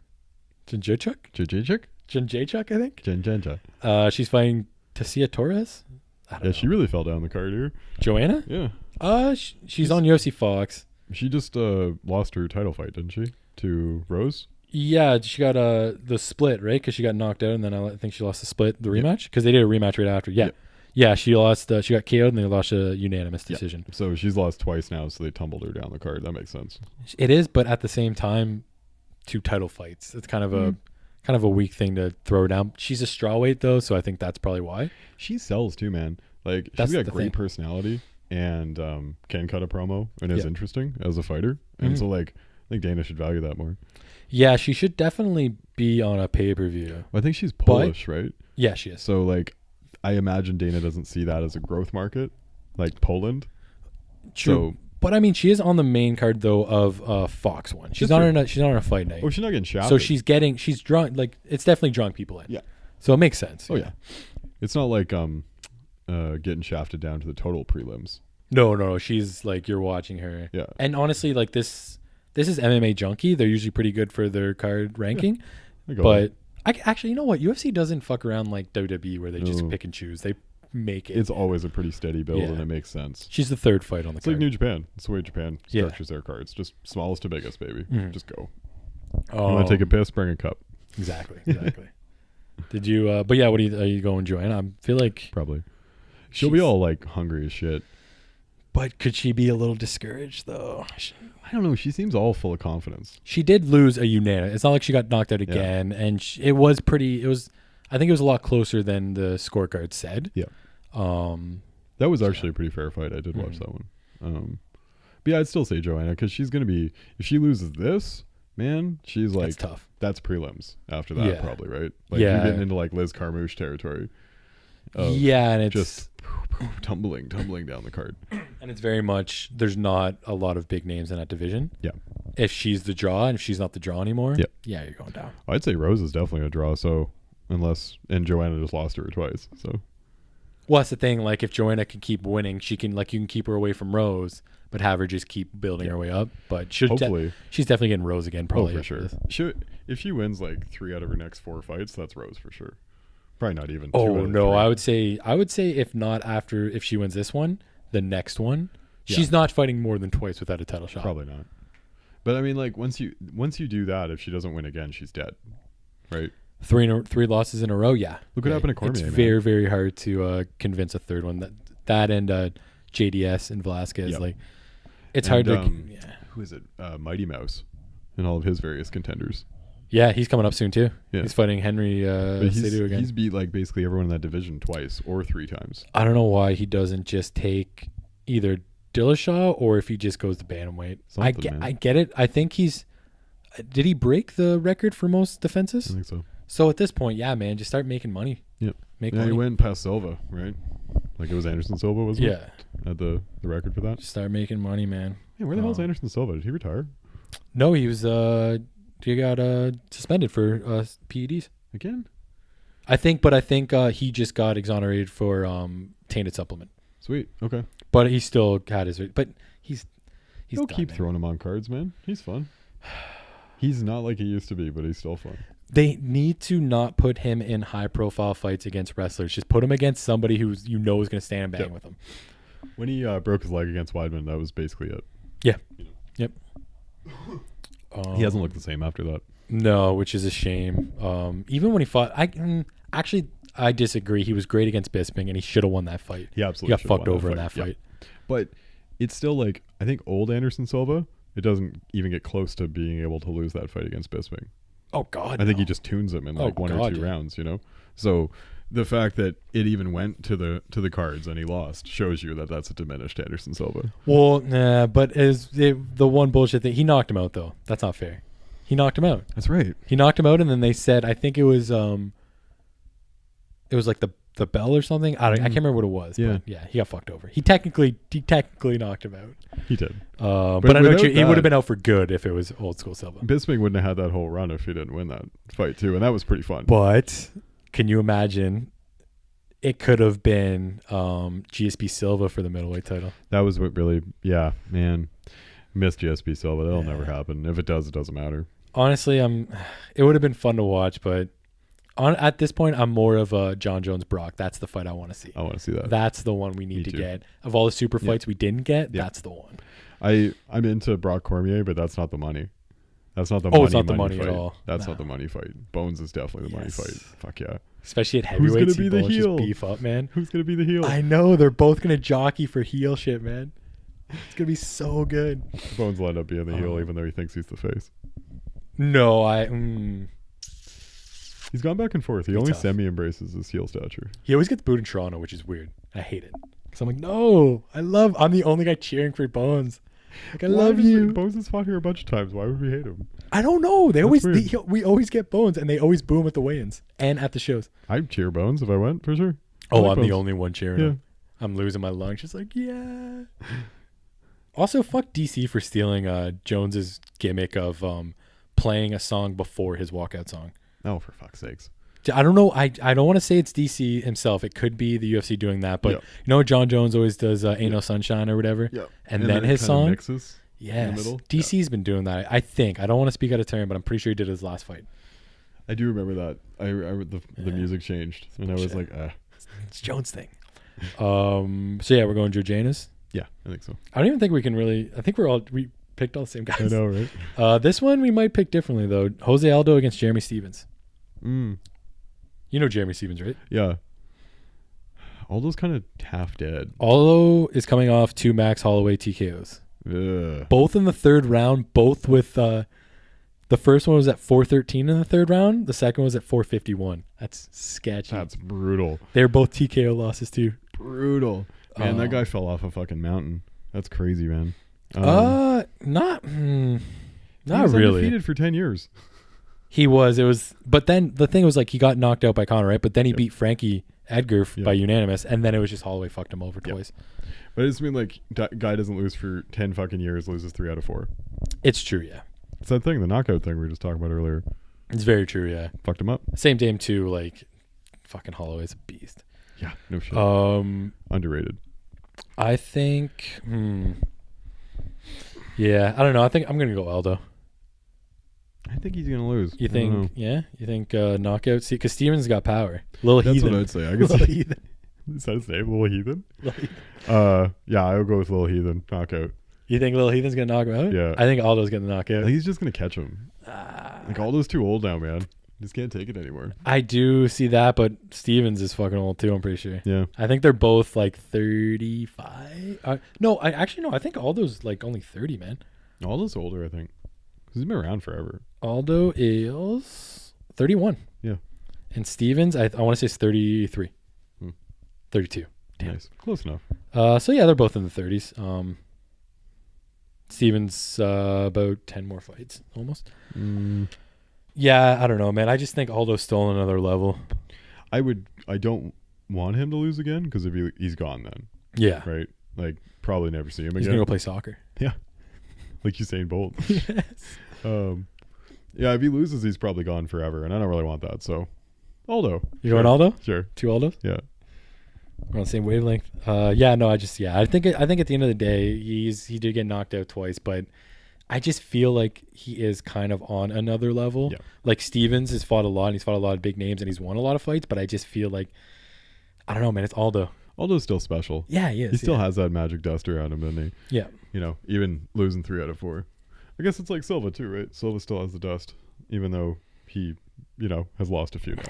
Jędrzejczyk?
Jurchik?
Jędrzejczyk, I think.
Jenja.
She's fighting Tessia Torres. I don't
Yeah,
know.
she really fell down the card here.
Joanna?
Yeah.
She's on UFC Fox.
She just lost her title fight, didn't she? To Rose?
Yeah, she got the split, right? Because she got knocked out, and then I think she lost the split, the rematch, because they did a rematch right after. Yeah, she lost. She got KO'd, and they lost a unanimous decision.
So she's lost twice now, so they tumbled her down the card. That makes sense.
It is, but at the same time, 2 title fights. It's kind of a weak thing to throw her down. She's a strawweight though, so I think that's probably why.
She sells too, man. Like
That's
she's got
the
great
thing.
personality and can cut a promo and is interesting as a fighter. And so like I think Dana should value that more.
Yeah, she should definitely be on a pay-per-view.
I think she's Polish, right?
Yeah, she is.
So like I imagine Dana doesn't see that as a growth market like Poland.
True.
So,
But I mean, she is on the main card though of Fox one. She's not on a fight night.
oh, she's not getting shafted.
So she's drunk. Like it's definitely drunk people in.
Yeah.
So it makes sense.
Oh yeah. It's not like getting shafted down to the total prelims.
No. She's like, you're watching her.
Yeah.
And honestly, like this is MMA Junkie. They're usually pretty good for their card ranking.
I go
But actually, you know what? UFC doesn't fuck around like WWE where they just pick and choose. They make it.
it's always a pretty steady build and
Yeah.
it makes sense.
She's the 3rd fight on the
It's
card.
like New Japan. It's the way Japan
Yeah.
structures their cards. Just smallest to biggest, baby.
Mhm.
Just go.
Oh,
You want to take a piss? Bring a cup.
Exactly. Did you? But yeah, are you going, Joanna? I feel like.
Probably. She'll be all like hungry as shit.
But could she be a little discouraged though?
I don't know. She seems all full of confidence.
She did lose a unanimous. It's not like she got knocked out again, and it was pretty. It was. I think it was a lot closer than the scorecard said.
Yeah. That was actually a pretty fair fight. I did watch that one. But yeah, I'd still say Joanna because she's gonna be. If she loses this, man, she's like
That's tough.
That's prelims after that,
Yeah.
probably, right? Like
Yeah.
you're getting into like Liz Carmouche territory.
Yeah, and it's
Just tumbling down the card.
and it's very much. There's not a lot of big names in that division.
Yeah.
If she's the draw, and if she's not the draw anymore,
Yeah.
you're going down.
I'd say Rose is definitely a draw. So and Joanna just lost to her twice. So
Well, that's the thing. Like, if Joanna can keep winning, she can. Like, you can keep her away from Rose, but have her just keep building her way up. But
hopefully,
she's definitely getting Rose again. Probably
for
after
sure.
this.
If she wins like 3 out of her next 4 fights, that's Rose for sure. Probably not even. 2
Oh
out of
no,
3.
I would say if not after, if she wins this one, the next one,
Yeah.
she's not fighting more than twice without a title shot.
Probably not. But I mean, like once you do that, if she doesn't win again, she's dead, right?
3 losses in a row. Yeah.
Look what happened to Cormier.
It's
man.
very, very hard to convince a third one. That and JDS and Velasquez.
Yep.
Like, it's
And,
hard to. Yeah.
Who is it? Mighty Mouse, and all of his various contenders.
Yeah, he's coming up soon too.
Yeah.
He's fighting Henry
But
Cedu again.
he's beat like basically everyone in that division twice or 3 times.
I don't know why he doesn't just take either Dillashaw or if he just goes to bantamweight.
Something,
I get it. I think he's. Did he break the record for most defenses?
I think so.
So at this point, yeah, man, just start making money.
Yep.
Make
Yeah,
money.
he went past Silva, right? Like it was Anderson Silva, wasn't it?
Yeah.
Had the record for that.
Just start making money, man.
Yeah, where the hell's Anderson Silva? Did he retire
No, he was. He got suspended for PEDs.
again?
I think he just got exonerated for tainted supplement.
Sweet. Okay.
But he still had his. But he's.
He'll
done,
keep
man.
throwing him on cards, man. He's fun. He's not like he used to be, but he's still fun.
They need to not put him in high-profile fights against wrestlers. Just put him against somebody who's is going to stand and bang with him.
When he broke his leg against Weidman, that was basically it.
Yeah.
You know.
Yep.
He hasn't looked the same after that.
No, which is a shame. Even when he fought, I disagree. He was great against Bisping, and he should have won that fight.
He
He
absolutely
got
should've
fucked
won
over in that fight.
But it's still like, I think old Anderson Silva, it doesn't even get close to being able to lose that fight against Bisping.
Oh God!
I think
no.
he just tunes him in like one or
God,
2
yeah.
rounds, you know? So the fact that it even went to the cards and he lost shows you that that's a diminished Anderson Silva.
Well, nah, but the one bullshit thing, he knocked him out though. That's not fair. He knocked him out.
That's right.
He knocked him out, and then they said, I think it was It was like the bell or something. I can't remember what it was.
Yeah.
But yeah, he got fucked over. He technically knocked him out.
He did.
But I know he would have been out for good if it was old school Silva.
Bisping wouldn't have had that whole run if he didn't win that fight too, and that was pretty fun.
But can you imagine? It could have been GSP Silva for the middleweight title.
That was what really, yeah, man. Missed GSP Silva. That'll
Yeah.
never happen. If it does, it doesn't matter.
Honestly, it would have been fun to watch, but at this point, I'm more of a John Jones Brock. That's the fight I want to see.
I want to see that.
That's the one we need to
too.
get. Of all the super fights we didn't get,
Yeah.
that's the one.
I'm into Brock Cormier, but that's not the money. That's not the money.
It's not the money
fight.
at all.
That's
No.
not the money fight. Bones is definitely the money
Yes.
fight. Fuck yeah.
Especially at
Who's
heavyweights,
gonna be the
both just
heel?
beef up, man.
Who's gonna be the heel?
I know they're both gonna jockey for heel shit, man. It's gonna be so good.
Bones will end up being the heel, even though he thinks he's the face.
No,
He's gone back and forth. He
Be
only
tough.
semi-embraces his heel stature.
he always gets booed in Toronto, which is weird. I hate it. Cause I'm like, no, I'm the only guy cheering for Bones. Like, I love you.
Bones has fought here a bunch of times. Why would we hate him?
I don't know.
That's weird.
We always get Bones, and they always boo him at the weigh-ins and at the shows.
I'd cheer Bones if I went, for sure.
Oh,
like
I'm the
Bones.
only one cheering
Yeah.
him. I'm losing my lungs. Just like, yeah. Also, fuck DC for stealing Jones's gimmick of playing a song before his walkout song.
Oh, for fuck's sakes.
I don't know. I don't want to say it's DC himself. It could be the UFC doing that. But
Yeah.
you know, John Jones always does Ain't No Sunshine or whatever.
Yeah.
And then his
it kinda
song.
mixes.
Yes.
middle?
DC's been doing that. I think. I don't want to speak out of turn, but I'm pretty sure he did his last fight.
I do remember that. The
Yeah.
music changed, and I was like,
It's Jones' thing. So yeah, we're going Georgianas.
yeah, I think so.
I don't even think we can really. I think we picked all the same guys.
I know, right?
This one we might pick differently though. Jose Aldo against Jeremy Stevens.
Mm.
You know Jeremy Stevens, right?
Yeah. Aldo's kind of half dead.
Aldo is coming off 2 Max Holloway TKOs.
Ugh.
Both in the third round. Both with the first one was at 4:13 in the third round. The second was at 4:51. That's sketchy.
That's brutal.
They're both TKO losses too.
Brutal. Man, that guy fell off a fucking mountain. That's crazy, man.
Not
he was
really.
undefeated for 10 years.
He was. It was. But then the thing was like he got knocked out by Conor, right? But then he beat Frankie Edgar by unanimous, and then it was just Holloway fucked him over twice.
But I just mean like guy doesn't lose for 10 fucking years, loses 3 out of 4.
It's true, yeah.
It's that thing, the knockout thing we were just talking about earlier.
It's very true, yeah.
Fucked him up.
Same game too. Like, fucking Holloway's a beast.
Yeah, no shit. Underrated.
I think. Yeah, I don't know. I think I'm gonna go Aldo.
I think he's gonna lose.
You
I don't know.
think? Yeah, you think knockout? See, because Stevens got power. Little
That's
heathen.
what I'd say. I
Little
guess.
heathen.
Is that his name? Little Heathen?
Little heathen.
Yeah, I would go with Little Heathen. Knockout.
You think Little Heathen's gonna knock him out?
Yeah.
I think Aldo's gonna knock
I
out.
think he's just gonna catch him. Like Aldo's too old now, man. Just can't take it anymore.
I do see that, but Stevens is fucking old too. I'm pretty sure.
Yeah.
I think they're both like 35. No, I think Aldo's like only 30, man.
Aldo's older, I think. 'Cause he's been around forever.
Aldo is 31.
Yeah.
And Stevens, I want to say is 33. 32. Damn.
Nice. Close enough.
So yeah, they're both in the 30s. Stevens about 10 more fights almost. Yeah, I don't know, man. I just think Aldo's still on another level.
I don't want him to lose again because if he's gone then.
Yeah.
Right? Like probably never see him
He's
again.
going to go play soccer.
Yeah. Like Usain Bolt.
Yes.
Yeah, if he loses, he's probably gone forever, and I don't really want that. So, Aldo.
You going Aldo?
Sure.
2 Aldos?
Yeah.
We're on the same wavelength. Yeah, no, I think at the end of the day, he did get knocked out twice, but I just feel like he is kind of on another level.
Yeah.
Like Stevens has fought a lot, and he's fought a lot of big names, and he's won a lot of fights, but I just feel like, I don't know, man, it's Aldo.
Aldo's still special.
Yeah, he is.
He still has that magic dust around him, doesn't he?
Yeah.
You know, even losing 3 out of 4. I guess it's like Silva too, right? Silva still has the dust, even though he, has lost a few now.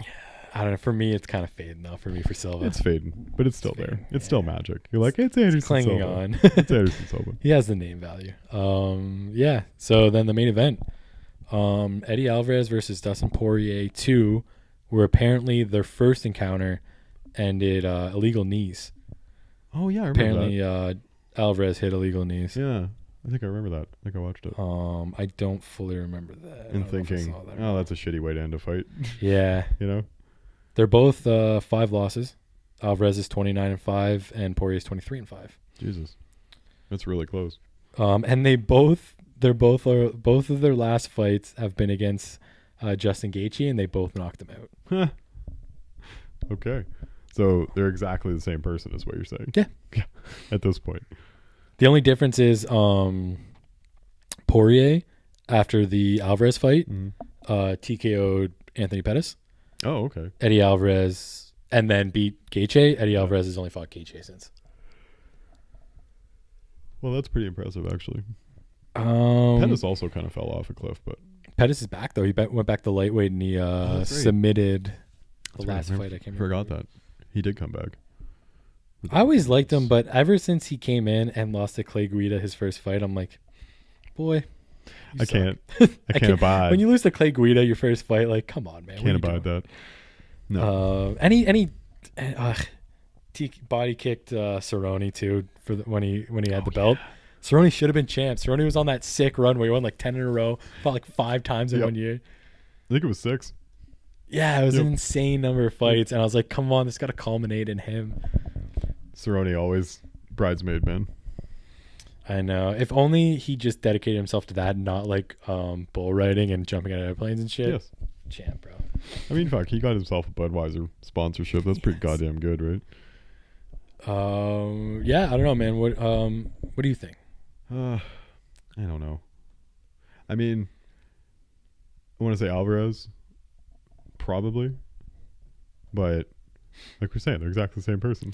I don't know. For me, it's kind of fading though. For me, for Silva,
It's fading, but it's still there.
fading,
It's still magic. You're like, it's Anderson
clinging
Silva.
on.
It's Anderson Silva.
He has the name value. Yeah. So then the main event, Eddie Alvarez versus Dustin Poirier 2, where apparently their first encounter ended illegal knees.
Oh yeah, I remember
Apparently, Alvarez hit illegal knees.
that. Yeah, I think I remember that. I think I watched it.
I don't fully remember that.
And
I don't know if I
thinking,
saw that.
oh, that's a shitty way to end a fight.
Yeah. They're both 5 losses. Alvarez is 29-5, and Poirier is 23-5.
Jesus, that's really close.
And both of their last fights have been against Justin Gaethje, and they both knocked him out.
Okay, so they're exactly the same person, is what you're saying.
Yeah.
At this point,
the only difference is Poirier, after the Alvarez fight, TKO'd Anthony Pettis.
Oh, okay.
Eddie Alvarez, and then beat Gaethje. Eddie Alvarez has only fought Gaethje since.
Well, that's pretty impressive, actually.
Pettis
also kind of fell off a cliff, but
Pettis is back though. He went back to lightweight, and he submitted the last fight. I can't
forgot that he did come back.
I always liked him, but ever since he came in and lost to Clay Guida his first fight, I'm like, boy,
I can't abide.
When you lose to Clay Guida your first fight, like, come on, man.
Can't abide that. No.
Body kicked Cerrone too for when he had the belt. Cerrone should have been champ. Cerrone was on that sick run where he won like 10 in a row, fought like 5 times in 1 year.
I think it was 6.
Yeah, it was an insane number of fights, and I was like, come on, this got to culminate in him.
Cerrone always bridesmaid, man.
I know. If only he just dedicated himself to that, not like bull riding and jumping out of airplanes and shit.
Yes.
Champ, bro.
I mean, fuck, he got himself a Budweiser sponsorship. That's pretty goddamn good, right?
Yeah, I don't know, man. What do you think?
I don't know. I mean, I want to say Alvarez, probably, but like we're saying, they're exactly the same person,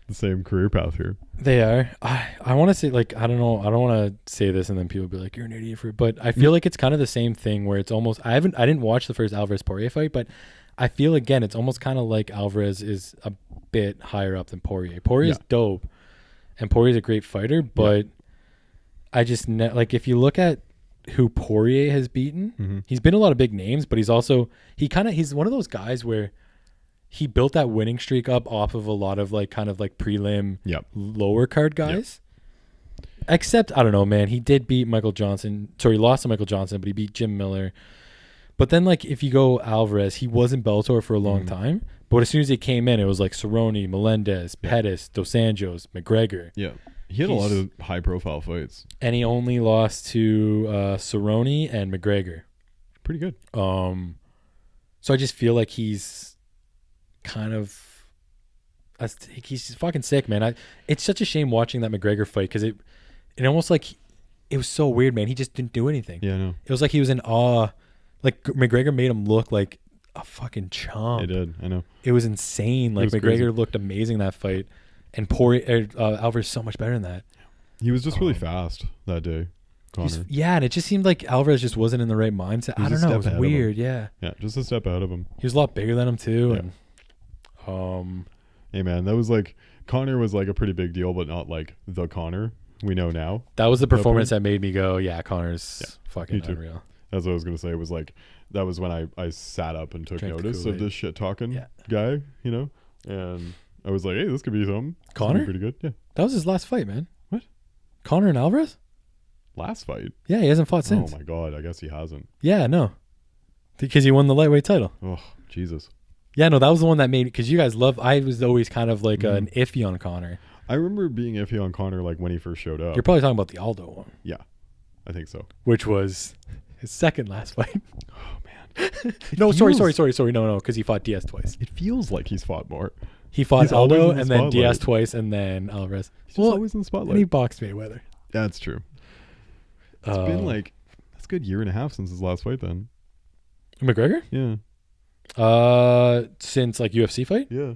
the same career path here.
They are. I want to say, like, I don't know. I don't want to say this and then people be like, "You're an idiot for it." But I feel like it's kind of the same thing where it's almost. I didn't watch the first Alvarez Poirier fight, but I feel again it's almost kind of like Alvarez is a bit higher up than Poirier. Poirier's dope, and Poirier's a great fighter, but I just like if you look at who Poirier has beaten, he's been a lot of big names, but he's also he's one of those guys where he built that winning streak up off of a lot of like kind of like prelim lower card guys. Except I don't know, man, he did beat Michael Johnson. Sorry, he lost to Michael Johnson, but he beat Jim Miller. But then, like, if you go Alvarez, he was in Bellator for a long time. But as soon as he came in, it was like Cerrone, Melendez, Pettis, Dos Anjos, McGregor.
Yeah. He had a lot of high-profile fights.
And he only lost to Cerrone and McGregor.
Pretty good.
So I just feel like he's kind of... he's just fucking sick, man. It's such a shame watching that McGregor fight because it almost like... It was so weird, man. He just didn't do anything.
Yeah, I know.
It was like he was in awe... Like, McGregor made him look like a fucking chump.
He did, I know.
It was insane. Like, McGregor crazy. Looked amazing that fight. And Alvarez so much better than that.
He was just really fast that day, Connor.
And it just seemed like Alvarez just wasn't in the right mindset. I don't know. It was weird, yeah.
Yeah, just a step ahead of him.
He was a lot bigger than him, too. Yeah. And,
hey, man, that was like... Connor was like a pretty big deal, but not like the Connor we know now.
That was the performance that made me go, yeah, Connor's fucking unreal.
That's what I was going to say. It was like, that was when I sat up and took notice of this shit talking guy, you know? And I was like, hey, this could be something.
Connor?
Pretty good. Yeah.
That was his last fight, man.
What?
Connor and Alvarez?
Last fight?
Yeah, he hasn't fought since.
Oh my God. I guess he hasn't.
Yeah, no. Because he won the lightweight title.
Oh, Jesus.
Yeah, no, that was the one that made, because you guys I was always kind of like an iffy on Connor.
I remember being iffy on Connor like when he first showed up.
You're probably talking about the Aldo one.
Yeah, I think so.
Which was his second last fight.
Oh, man.
No, sorry. No, because he fought Diaz twice.
It feels like he's fought more.
He fought Aldo and then Diaz twice and then Alvarez.
He's just always in the spotlight.
And he boxed Mayweather.
That's true. It's been like, that's a good year and a half since his last fight then.
McGregor?
Yeah.
Since like UFC fight?
Yeah.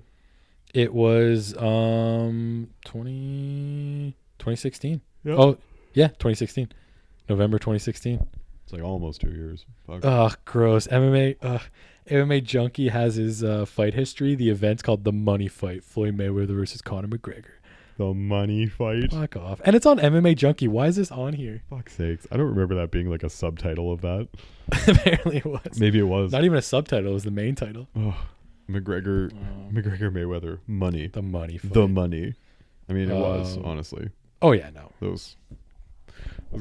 It was 2016.
Yep.
Oh, yeah, 2016. November 2016.
It's like almost 2 years. Fuck.
Ugh, gross. MMA Junkie has his fight history. The event's called The Money Fight. Floyd Mayweather versus Conor McGregor.
The Money Fight?
Fuck off. And it's on MMA Junkie. Why is this on here?
Fuck's sakes. I don't remember that being like a subtitle of that.
Apparently it was.
Maybe it was.
Not even a subtitle. It was the main title.
Oh, McGregor Mayweather. Money.
The Money Fight.
The Money. I mean, it was, honestly.
Oh, yeah, no.
Those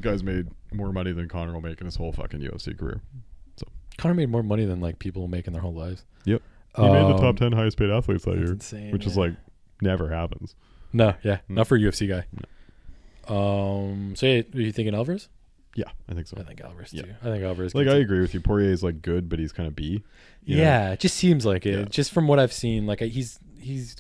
guys made more money than Conor will make in his whole fucking UFC career. So
Conor made more money than like people will make in their whole lives.
Yep. He made the top 10 highest paid athletes that year,
insane,
which is like never happens.
No, not for a UFC guy. No. So yeah, are you thinking Alvarez?
Yeah, I think so.
I think Alvarez too. I think Alvarez.
Like I agree with you. Poirier is like good, but he's kind of B.
Yeah, it just seems like it.
Yeah.
Just from what I've seen, like he's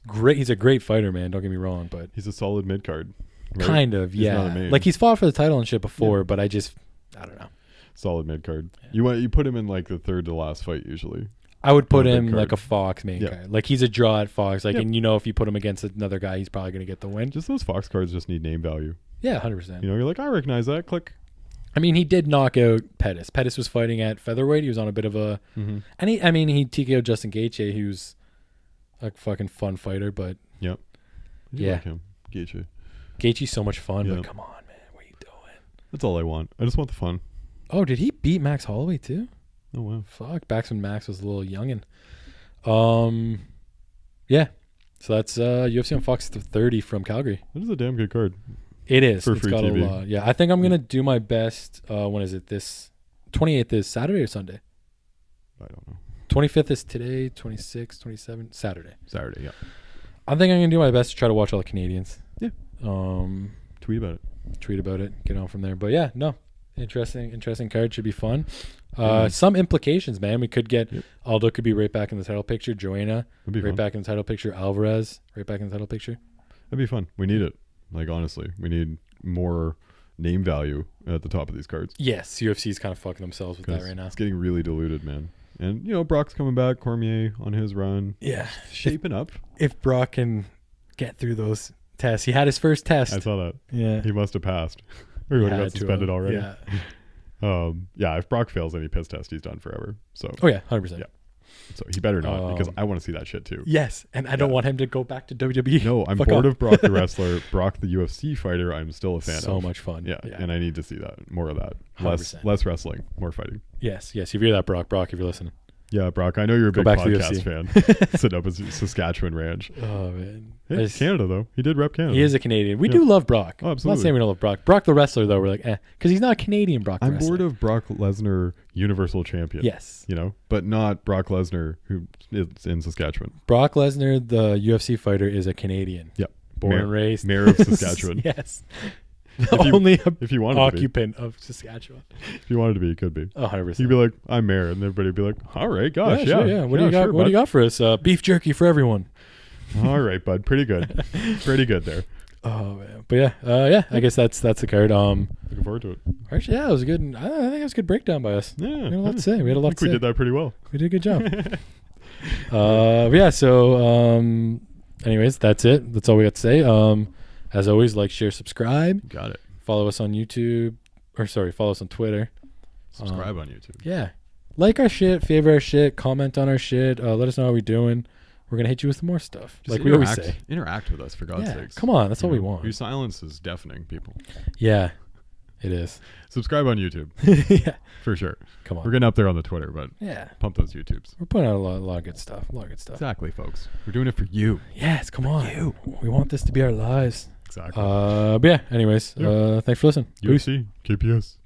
great. He's a great fighter, man. Don't get me wrong, but
he's a solid mid card. Right?
Kind of,
He's not a main.
Like he's fought for the title and shit before, but I don't know.
Solid mid card. Yeah. You put him in like the third to last fight usually.
I would put him like a Fox main
Yeah.
card. Like he's a draw at Fox. Like and if you put him against another guy, he's probably gonna get the win.
Just those Fox cards just need name value.
Yeah, 100%.
You're like, I recognize that. Click.
I mean, he did knock out Pettis. Pettis was fighting at featherweight. He was on a bit of a, and he TKO'd Justin Gaethje, who's a fucking fun fighter. But
yep, like him, Gaethje.
Gaethje's so much fun. But come on, man, what are you doing?
That's all I want. I just want the fun.
Oh, did he beat Max Holloway too?
Oh wow.
Fuck, back when Max was a little youngin. Yeah. So that's UFC on Fox 30 from Calgary.
That is a damn good card.
It is.
For
it's
free
got
TV.
a lot. Yeah, I think I'm gonna do my best. When is it? This 28th is Saturday or Sunday?
I don't know.
25th is today. 26, 27, Saturday.
Saturday, yeah.
I think I'm gonna do my best to try to watch all the Canadians.
Yeah. Tweet about it.
Tweet about it. Get on from there. But yeah, no. Interesting card. Should be fun. Some implications, man. We could get Aldo could be right back in the title picture. Joanna right back in the title picture. Alvarez right back in the title picture.
That'd be fun. We need it. Like honestly, we need more name value at the top of these cards.
Yes, UFC's kind of fucking themselves with that right now.
It's getting really diluted, man. And Brock's coming back. Cormier on his run.
Yeah,
shaping up. If
Brock can get through those tests, he had his first test.
I saw that.
Yeah,
he must have passed. Or he would have got suspended already.
Yeah.
If Brock fails any piss test, he's done forever. So.
Oh yeah, 100%.
Yeah. So he better not because I want to see that shit too.
Yes, and I don't want him to go back to WWE.
No, I'm bored of Brock the wrestler. Brock the UFC fighter, I'm still a fan of.
So much fun.
Yeah, and I need to see that. More of that.
100%.
Less wrestling, more fighting.
Yes. If you hear that, Brock, if you're listening.
Yeah, Brock, I know you're a big podcast fan. Set up a Saskatchewan ranch.
Oh, man.
Hey, Canada, though. He did rep Canada.
He is a Canadian. We do love Brock.
Oh, absolutely.
I'm not saying we don't love Brock. Brock the wrestler, though, we're like, because he's not a Canadian Brock the
I'm
wrestler.
bored of Brock Lesnar Universal Champion.
Yes.
But not Brock Lesnar, who is in Saskatchewan.
Brock Lesnar, the UFC fighter, is a Canadian.
Yep.
Born and raised.
Mayor of Saskatchewan.
Yes.
If you wanted
occupant of Saskatchewan.
If you wanted to be, you could be.
100%.
You'd be like, I'm mayor, and everybody would be like, all right, gosh,
yeah. Sure, what do you got?
Sure,
what do you got for us? Beef jerky for everyone.
All right, bud. Pretty good. Pretty good there.
Oh man, but yeah. I guess that's the card.
Looking forward to it.
Actually, it was good. I think it was a good breakdown by us.
Yeah,
we had a lot to say. We
did that pretty well.
We did a good job. Yeah. So, anyways, that's it. That's all we got to say. As always, like, share, subscribe.
Got it.
Follow us on YouTube, follow us on Twitter.
Subscribe on YouTube.
Yeah. Like our shit, favorite our shit, comment on our shit. Let us know how we're doing. We're going to hit you with more stuff.
Just
like we always say.
Interact with us, for God's sakes.
Come on. That's all we want.
Your silence is deafening, people.
Yeah, it is.
Subscribe on YouTube.
Yeah.
For sure.
Come on.
We're getting up there on the Twitter, but pump those YouTubes.
We're putting out a lot of good stuff.
Exactly, folks. We're doing it for you.
Yes, come on. We want this to be our lives.
Exactly.
But yeah, anyways, thanks for listening.
UFC, KPS.